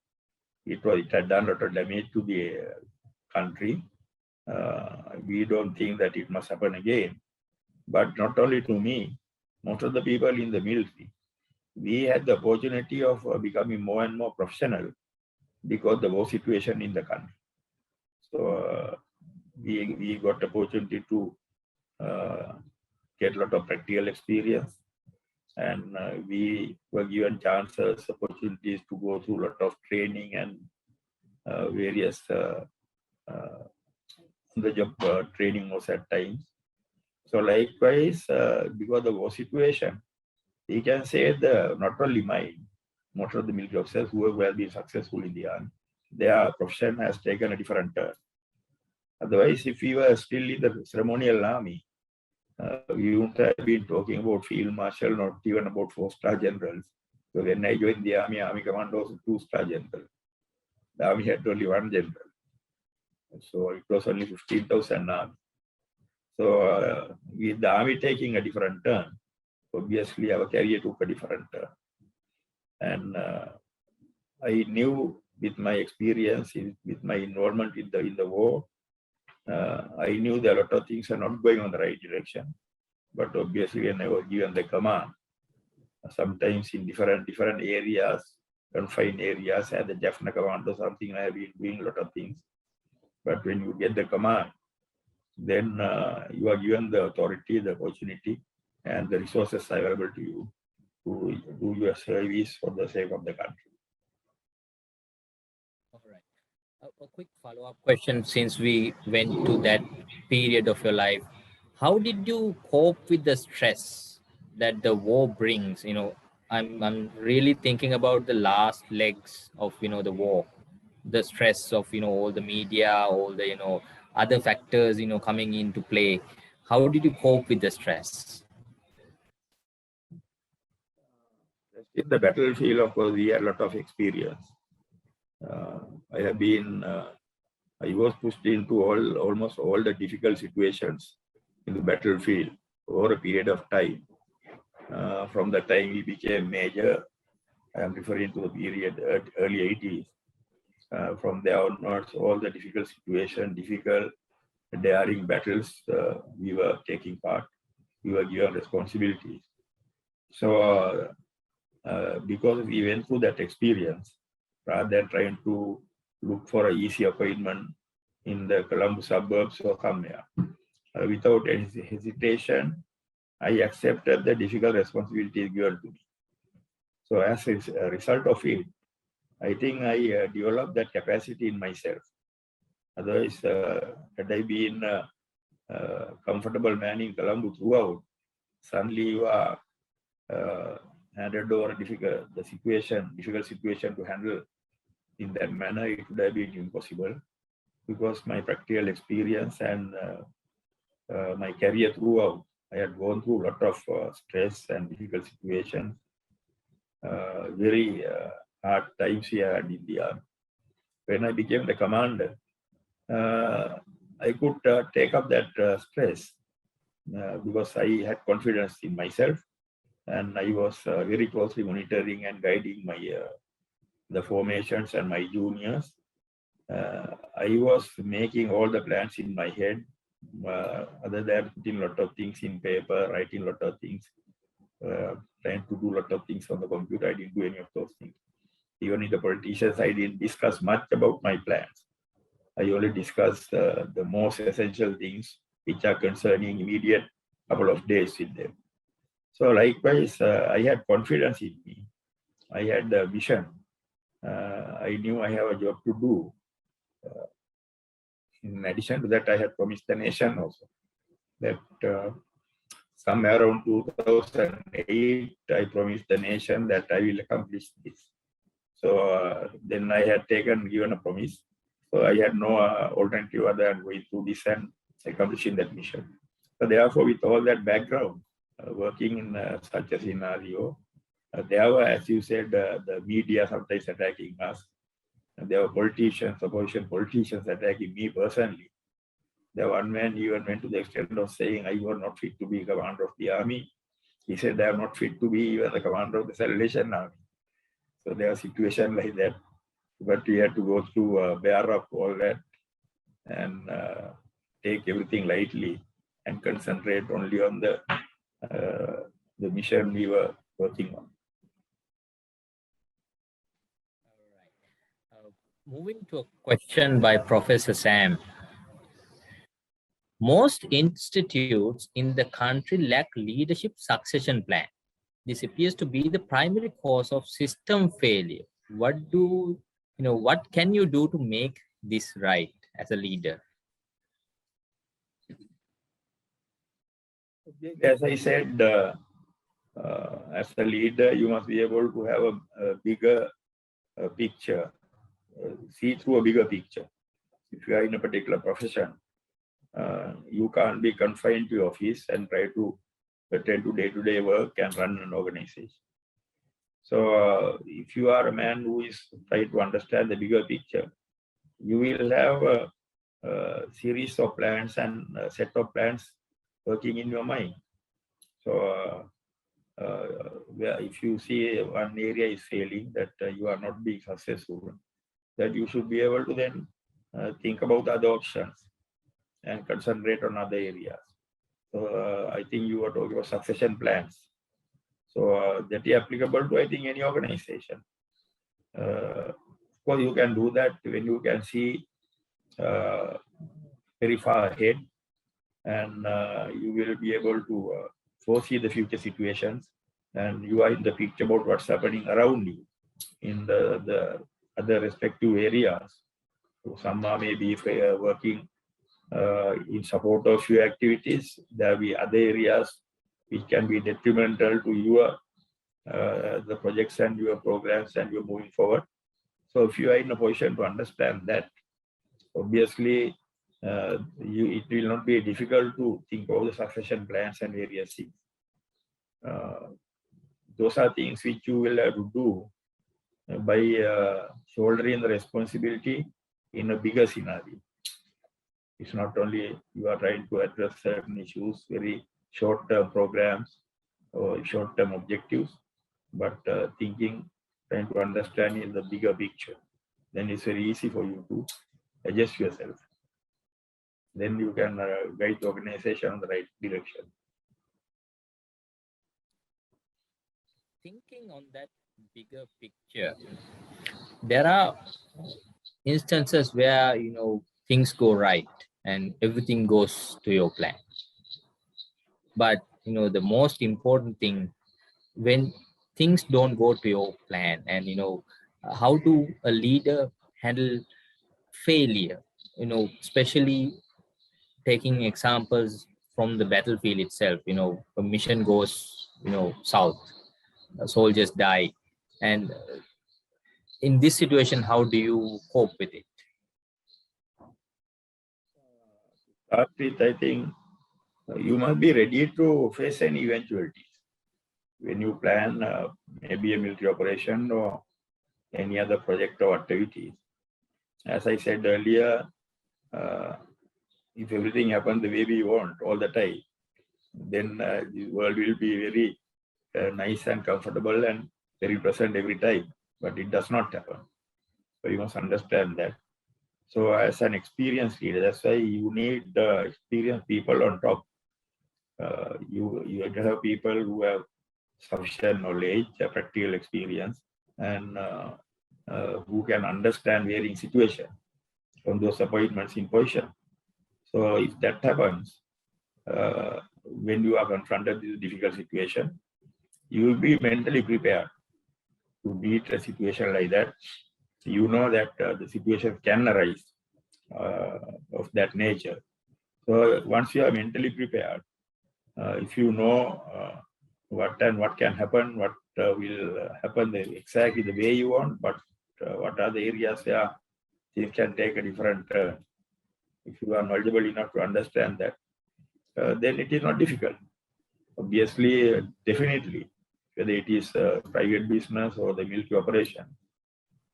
it had done a lot of damage to the country. We don't think that it must happen again. But not only to me, most of the people in the military, we had the opportunity of becoming more and more professional because the war situation in the country. So we got the opportunity to get a lot of practical experience, and we were given chances, opportunities to go through a lot of training and various on-the-job training was at times. So likewise, because of the war situation, we can say that not only mine, most of the military officers who have been successful in the army, their profession has taken a different turn. Otherwise, if we were still in the ceremonial army, we wouldn't have been talking about field marshal, not even about 4-star generals. So when I joined the army, army command was 2-star general. The army had only 1 general. So it was only 15,000 army. So with the army taking a different turn, obviously our career took a different turn. And I knew with my experience, with my involvement in the war, I knew that a lot of things are not going on the right direction. But obviously when I was given the command, sometimes in different areas, confined areas, as the Jaffna command or something, I have been doing a lot of things. But when you get the command, then you are given the authority, the opportunity, and the resources available to you to do your service for the sake of the country. All right. A quick follow-up question, since we went to that period of your life. How did you cope with the stress that the war brings? I'm really thinking about the last legs of, the war, the stress of, all the media, all the, other factors, coming into play. How did you cope with the stress? In the battlefield, of course, we had a lot of experience. I was pushed into almost all the difficult situations in the battlefield over a period of time. From the time we became major, I am referring to the period early 80s. From there onwards, all the difficult situations, difficult, daring battles, we were taking part. We were given responsibilities. So because we went through that experience, rather than trying to look for an easy appointment in the Colombo suburbs or somewhere, without any hesitation, I accepted the difficult responsibilities given to me. So as a result of it, I think I developed that capacity in myself. Otherwise, had I been a comfortable man in Colombo throughout, suddenly you are handed over a difficult situation to handle in that manner. It would have been impossible, because my practical experience and my career throughout, I had gone through a lot of stress and difficult situations, very hard times here in India. When I became the commander, I could take up that stress because I had confidence in myself, and I was very closely monitoring and guiding the formations and my juniors. I was making all the plans in my head, other than putting a lot of things in paper, writing a lot of things, trying to do a lot of things on the computer. I didn't do any of those things. Even with the politicians, I didn't discuss much about my plans. I only discussed the most essential things which are concerning immediate couple of days with them. So likewise, I had confidence in me. I had the vision. I knew I have a job to do. In addition to that, I had promised the nation also that somewhere around 2008, I promised the nation that I will accomplish this. So then I had given a promise. So I had no alternative other than going through this and accomplishing that mission. So therefore, with all that background, working in such a scenario, there were, as you said, the media sometimes attacking us. There were politicians, opposition politicians attacking me personally. The one man even went to the extent of saying I was not fit to be commander of the army. He said I am not fit to be even the commander of the Salvation Army. So there are situations like that. But we had to go through, bear up all that and take everything lightly and concentrate only on the mission we were working on. All right. Moving to a question by Professor Sam. Most institutes in the country lack leadership succession plan. This appears to be the primary cause of system failure. What can you do to make this right as a leader? As I said, as a leader, you must be able to have a bigger picture, see through a bigger picture. If you are in a particular profession, you can't be confined to your office and try to attend to day-to-day work and run an organization. So if you are a man who is trying to understand the bigger picture, you will have a series of plans and a set of plans working in your mind. So if you see one area is failing, that you are not being successful, that you should be able to then think about other options and concentrate on other areas. So I think you were talking about succession plans. So that is applicable to, I think, any organization. Of course, you can do that when you can see very far ahead, and you will be able to foresee the future situations, and you are in the picture about what's happening around you in the other respective areas. So some are maybe working in support of your activities. There will be other areas which can be detrimental to your the projects and your programs and you're moving forward. So if you are in a position to understand that, obviously it will not be difficult to think of the succession plans and various things. Those are things which you will have to do by shouldering the responsibility in a bigger scenario. It's not only you are trying to address certain issues, very short-term programs or short-term objectives, but trying to understand in the bigger picture. Then it's very easy for you to adjust yourself. Then you can guide the organization in the right direction. Thinking on that bigger picture, there are instances where things go right and everything goes to your plan. But the most important thing, when things don't go to your plan, and how do a leader handle failure, especially taking examples from the battlefield itself. A mission goes south, soldiers die, and in this situation, how do you cope with it? I think you must be ready to face any eventualities. When you plan maybe a military operation or any other project or activity, as I said earlier, if everything happens the way we want all the time, then the world will be very nice and comfortable and very pleasant every time. But it does not happen. So you must understand that. So as an experienced leader, that's why you need experienced people on top. You have to have people who have sufficient knowledge, practical experience, and who can understand varying situations from those appointments in position. So if that happens, when you are confronted with a difficult situation, you will be mentally prepared to meet a situation like that. You know that the situation can arise of that nature. So once you are mentally prepared, if you know what can happen, what will happen exactly the way you want, but what are the areas where things can take a different turn. If you are knowledgeable enough to understand that, then it is not difficult. Obviously, definitely, whether it is private business or the military operation,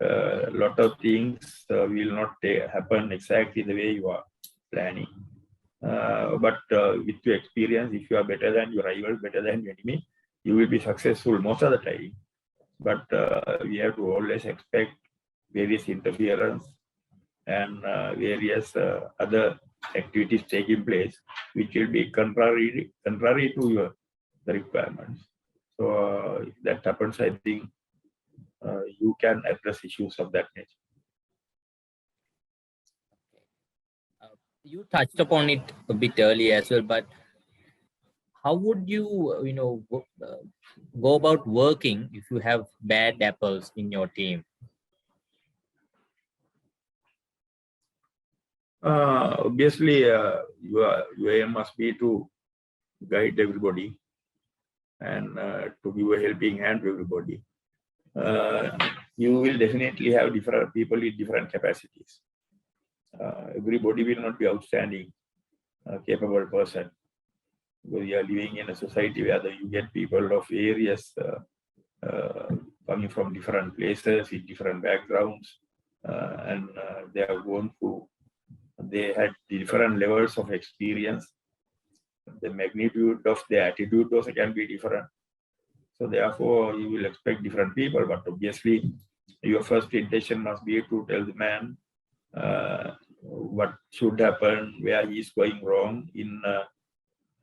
a lot of things will not happen exactly the way you are planning. But with your experience, if you are better than your rival, better than your enemy, you will be successful most of the time. But we have to always expect various interference and various other activities taking place, which will be contrary to the requirements. So if that happens, I think you can address issues of that nature. You touched upon it a bit earlier as well, but how would you, go about working if you have bad apples in your team? Obviously, your aim must be to guide everybody and to give a helping hand to everybody. You will definitely have different people with different capacities. Everybody will not be outstanding, capable person. We are living in a society where you get people of various coming from different places with different backgrounds, and they have gone through. They had different levels of experience. The magnitude of their attitude also can be different. So therefore, you will expect different people, but obviously, your first intention must be to tell the man what should happen, where he is going wrong,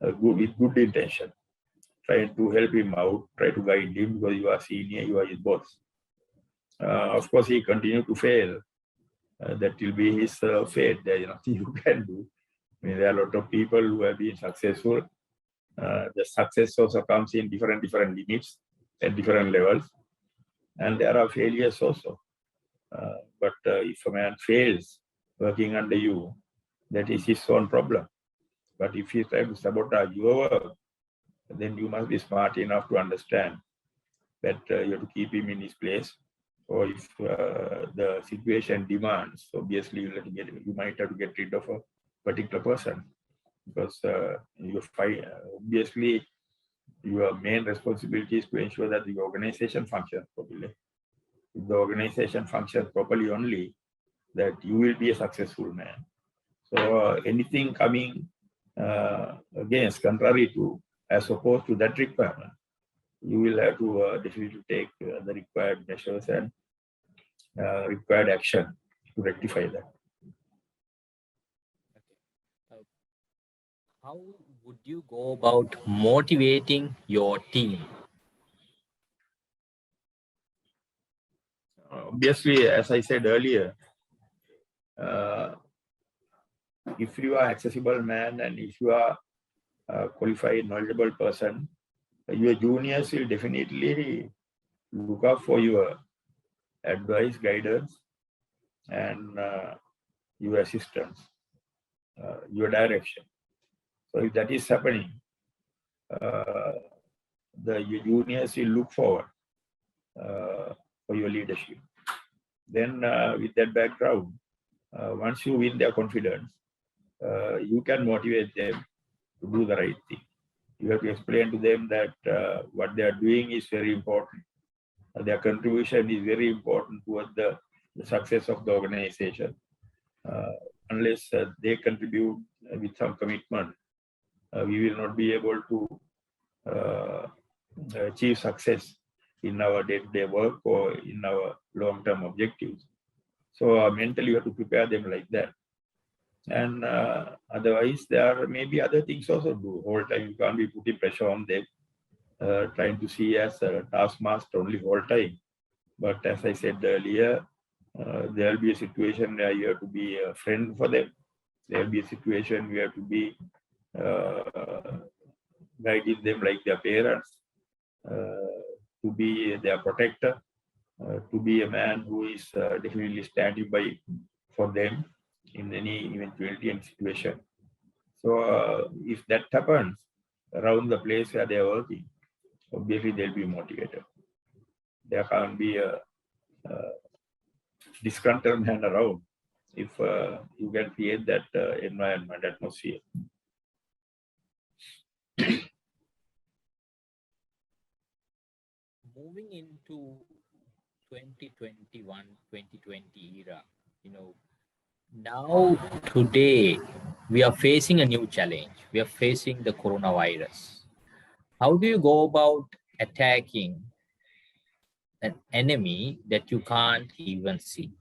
with good intention. Try to help him out, try to guide him because you are senior, you are his boss. Of course, he continued to fail. that will be his fate. There is nothing you can do. I mean, there are a lot of people who have been successful. The success also comes in different limits at different levels, and there are failures also. But if a man fails working under you, that is his own problem. But if he tries to sabotage your work, then you must be smart enough to understand that you have to keep him in his place. Or if the situation demands, obviously you might have to get rid of a particular person, because obviously your main responsibility is to ensure that the organization functions properly. If the organization functions properly only, that you will be a successful man. So anything coming against, contrary to, as opposed to that requirement, you will have to definitely take the required measures and required action to rectify that. How would you go about motivating your team? Obviously, as I said earlier, if you are accessible man and if you are a qualified, knowledgeable person, your juniors will definitely look up for your advice, guidance, and your assistance, your direction. So if that is happening, the juniors will look forward for your leadership. Then with that background, once you win their confidence, you can motivate them to do the right thing. You have to explain to them that what they are doing is very important. Their contribution is very important towards the success of the organization. Unless they contribute with some commitment, we will not be able to achieve success in our day-to-day work or in our long-term objectives. So mentally, you have to prepare them like that. And otherwise, there may be other things also do. Whole time you can't be putting pressure on them, trying to see as a taskmaster only whole time. But as I said earlier, there will be a situation where you have to be a friend for them. There will be a situation where you have to be guiding them like their parents, to be their protector, to be a man who is definitely standing by for them in any eventuality and situation. So if that happens around the place where they are working, obviously they'll be motivated. There can't be a disgruntled man around if you can create that environment, atmosphere. Moving into 2021-2020 era, now today we are facing a new challenge. We are facing the coronavirus. How do you go about attacking an enemy that you can't even see?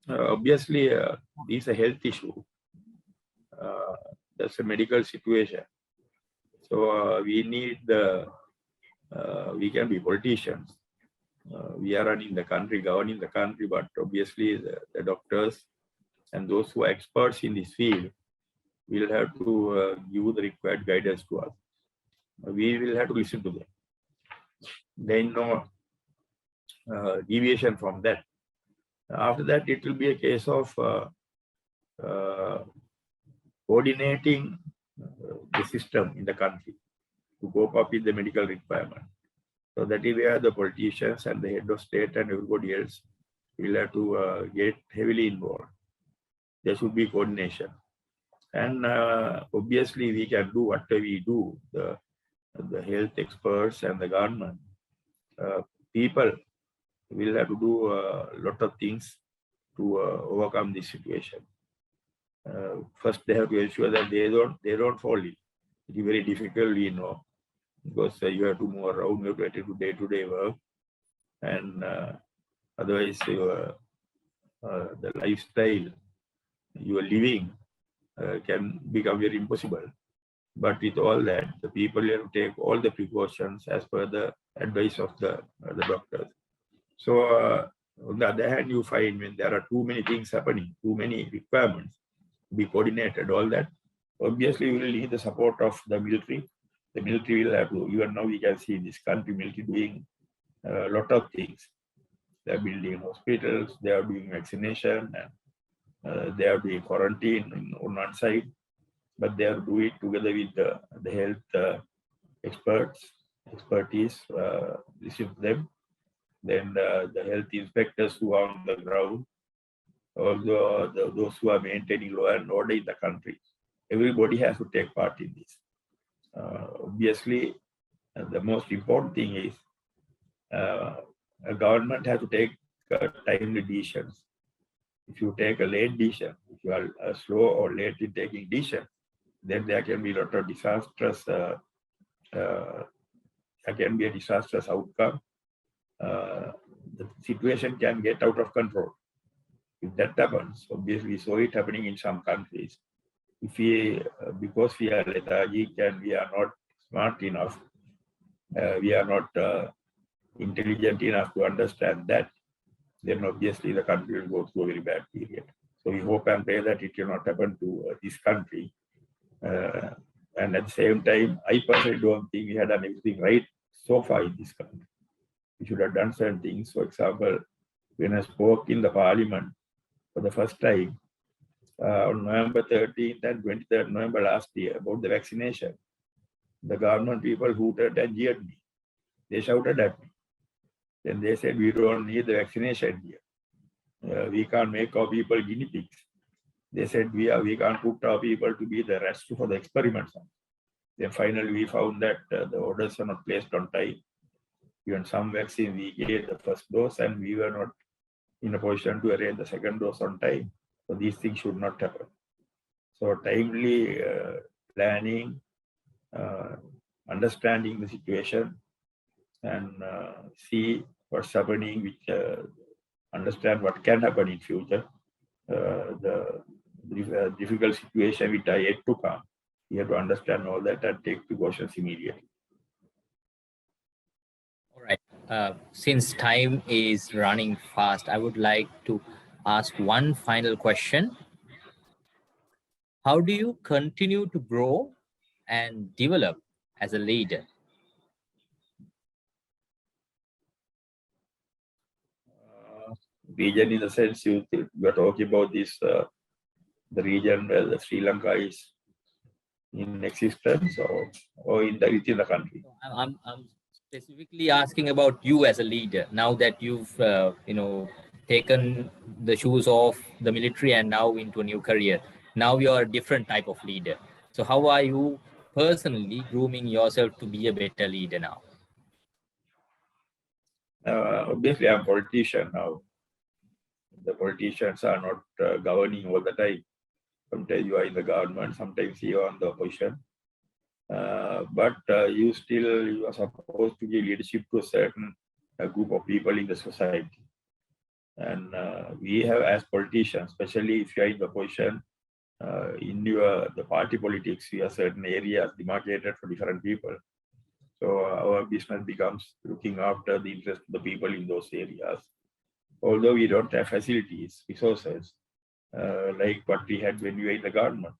Obviously, this is a health issue. That's a medical situation. So we need we can be politicians. We are running the country, governing the country, but obviously the doctors and those who are experts in this field will have to give the required guidance to us. We will have to listen to them. There is no deviation from that. After that, it will be a case of coordinating the system in the country to cope up with the medical requirement. So that is where the politicians and the head of state and everybody else will have to get heavily involved. There should be coordination. And obviously, we can do whatever we do, the health experts and the government. People will have to do a lot of things to overcome this situation. First, they have to ensure that they don't fall in. It is very difficult, we know, because you have to move around, you have to do day-to-day work, and otherwise the lifestyle you are living can become very impossible. But with all that, the people have to take all the precautions as per the advice of the doctors. So on the other hand, you find when there are too many things happening, too many requirements to be coordinated, all that, obviously we will need the support of the military. The military will have to, even now we can see this country military doing a lot of things. They are building hospitals, they are doing vaccination, and they are doing quarantine on one side, but they are doing it together with the health expertise, receive them. Then the health inspectors who are on the ground, also those who are maintaining law and order in the country. Everybody has to take part in this. Obviously, the most important thing is a government has to take timely decisions. If you take a late decision, if you are slow or late in taking decisions, then there can be a lot of disastrous. There can be a disastrous outcome. The situation can get out of control. If that happens, obviously we saw it happening in some countries. If we, because we are lethargic and we are not smart enough, we are not intelligent enough to understand that, then obviously the country will go through a very bad period. So we hope and pray that it will not happen to this country. And at the same time, I personally don't think we had done everything right so far in this country. We should have done certain things. For example, when I spoke in the parliament for the first time on November 13th and 23rd November last year about the vaccination, the government people hooted and jeered me. They shouted at me. Then they said, we don't need the vaccination here. We can't make our people guinea pigs. They said, we can't put our people to be the rest for the experiments. Then finally we found that the orders are not placed on time. Even some vaccine we gave the first dose and we were not in a position to arrange the second dose on time. So these things should not happen. So timely planning, understanding the situation, and see what's happening, which understand what can happen in future. The difficult situation which are yet to come. You have to understand all that and take precautions immediately. All right. Since time is running fast, I would like to ask one final question. How do you continue to grow and develop as a leader? Region in the sense you are talking about this, the region where the Sri Lanka is in existence, or within the country? I'm specifically asking about you as a leader. Now that you've taken the shoes off the military and now into a new career, now you're a different type of leader. So how are you personally grooming yourself to be a better leader now? Obviously, I'm a politician now. The politicians are not governing all the time. Sometimes you are in the government, sometimes you are on the opposition. But you are supposed to give leadership to a certain group of people in the society. And we have, as politicians, especially if you are in the opposition, in the party politics, we have certain areas demarcated for different people. So our business becomes looking after the interest of the people in those areas. Although we don't have facilities, resources, like what we had when we were in the government.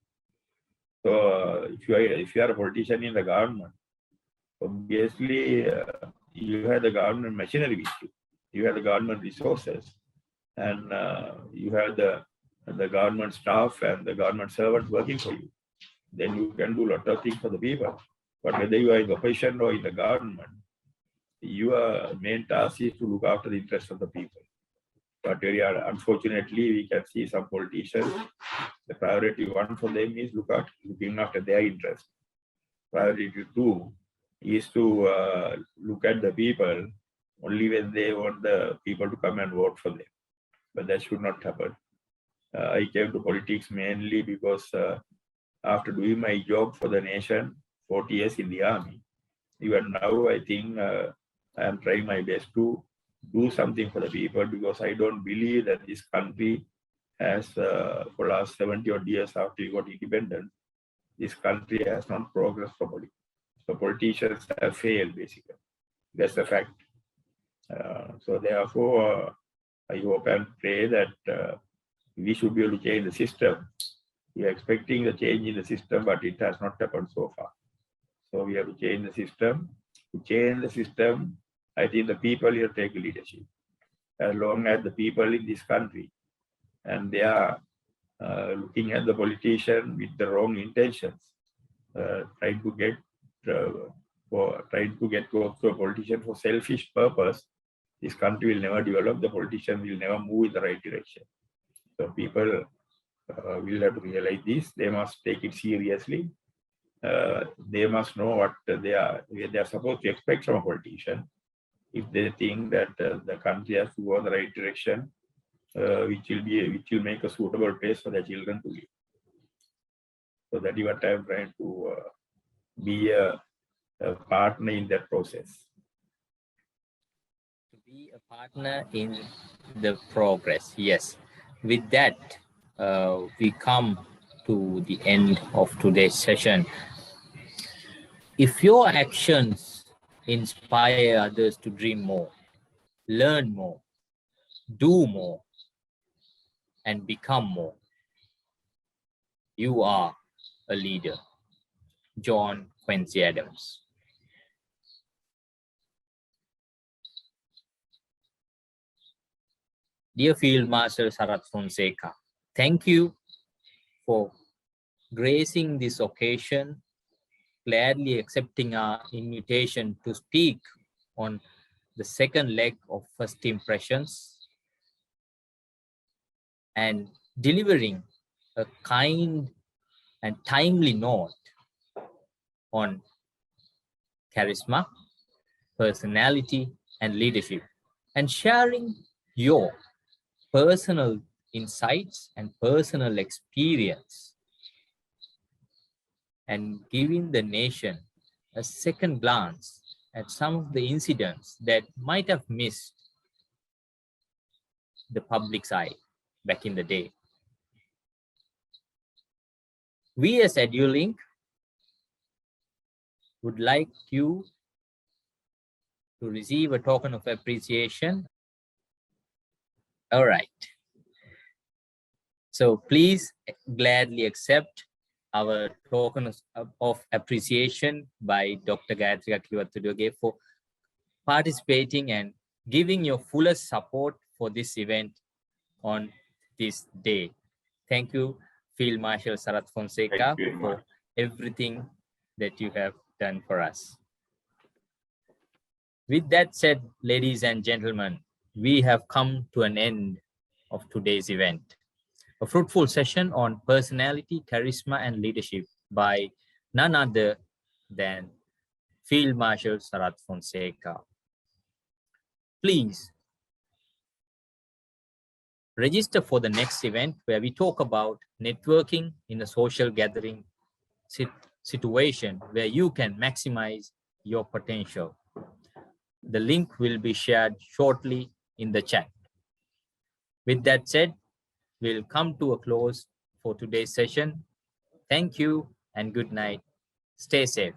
So if you are a politician in the government, obviously you have the government machinery with you. You have the government resources, and you have the government staff and the government servants working for you. Then you can do a lot of things for the people. But whether you are in the opposition or in the government, your main task is to look after the interests of the people. But unfortunately, we can see some politicians, the priority one for them is looking after their interests. Priority two is to look at the people only when they want the people to come and vote for them. But that should not happen. I came to politics mainly because after doing my job for the nation, 40 years in the army, even now I think I am trying my best to do something for the people, because I don't believe that this country has, for the last 70 odd years after we got independence, this country has not progressed properly. So politicians have failed, basically. That's the fact. So therefore, I hope and pray that we should be able to change the system. We are expecting the change in the system, but it has not happened so far. So we have to change the system. To change the system, I think the people here take leadership. As long as the people in this country and they are looking at the politician with the wrong intentions, trying to get close to a politician for selfish purpose, this country will never develop. The politician will never move in the right direction. So people will have to realize this. They must take it seriously. They must know what they are supposed to expect from a politician. If they think that the country has to go in the right direction, which will make a suitable place for their children to live. So that is what I am trying to be a partner in that process. To be a partner in the progress, yes. With that, we come to the end of today's session. If your actions inspire others to dream more, learn more, do more, and become more, you are a leader. John Quincy Adams. Dear Field Marshal Sarath Fonseka, thank you for gracing this occasion, gladly accepting our invitation to speak on the second leg of first impressions and delivering a kind and timely note on charisma, personality, and leadership, and sharing your personal insights and personal experience, and giving the nation a second glance at some of the incidents that might have missed the public's eye back in the day. We as Edulink would like you to receive a token of appreciation. All right. So please gladly accept our token of appreciation by Dr. Gayatri Aklivattuduge for participating and giving your fullest support for this event on this day. Thank you, Field Marshal Sarath Fonseka, for everything that you have done for us. With that said, ladies and gentlemen, we have come to an end of today's event. A fruitful session on personality, charisma, and leadership by none other than Field Marshal Sarath Fonseka. Please register for the next event where we talk about networking in a social gathering situation where you can maximize your potential. The link will be shared shortly in the chat. With that said, we'll come to a close for today's session. Thank you and good night. Stay safe.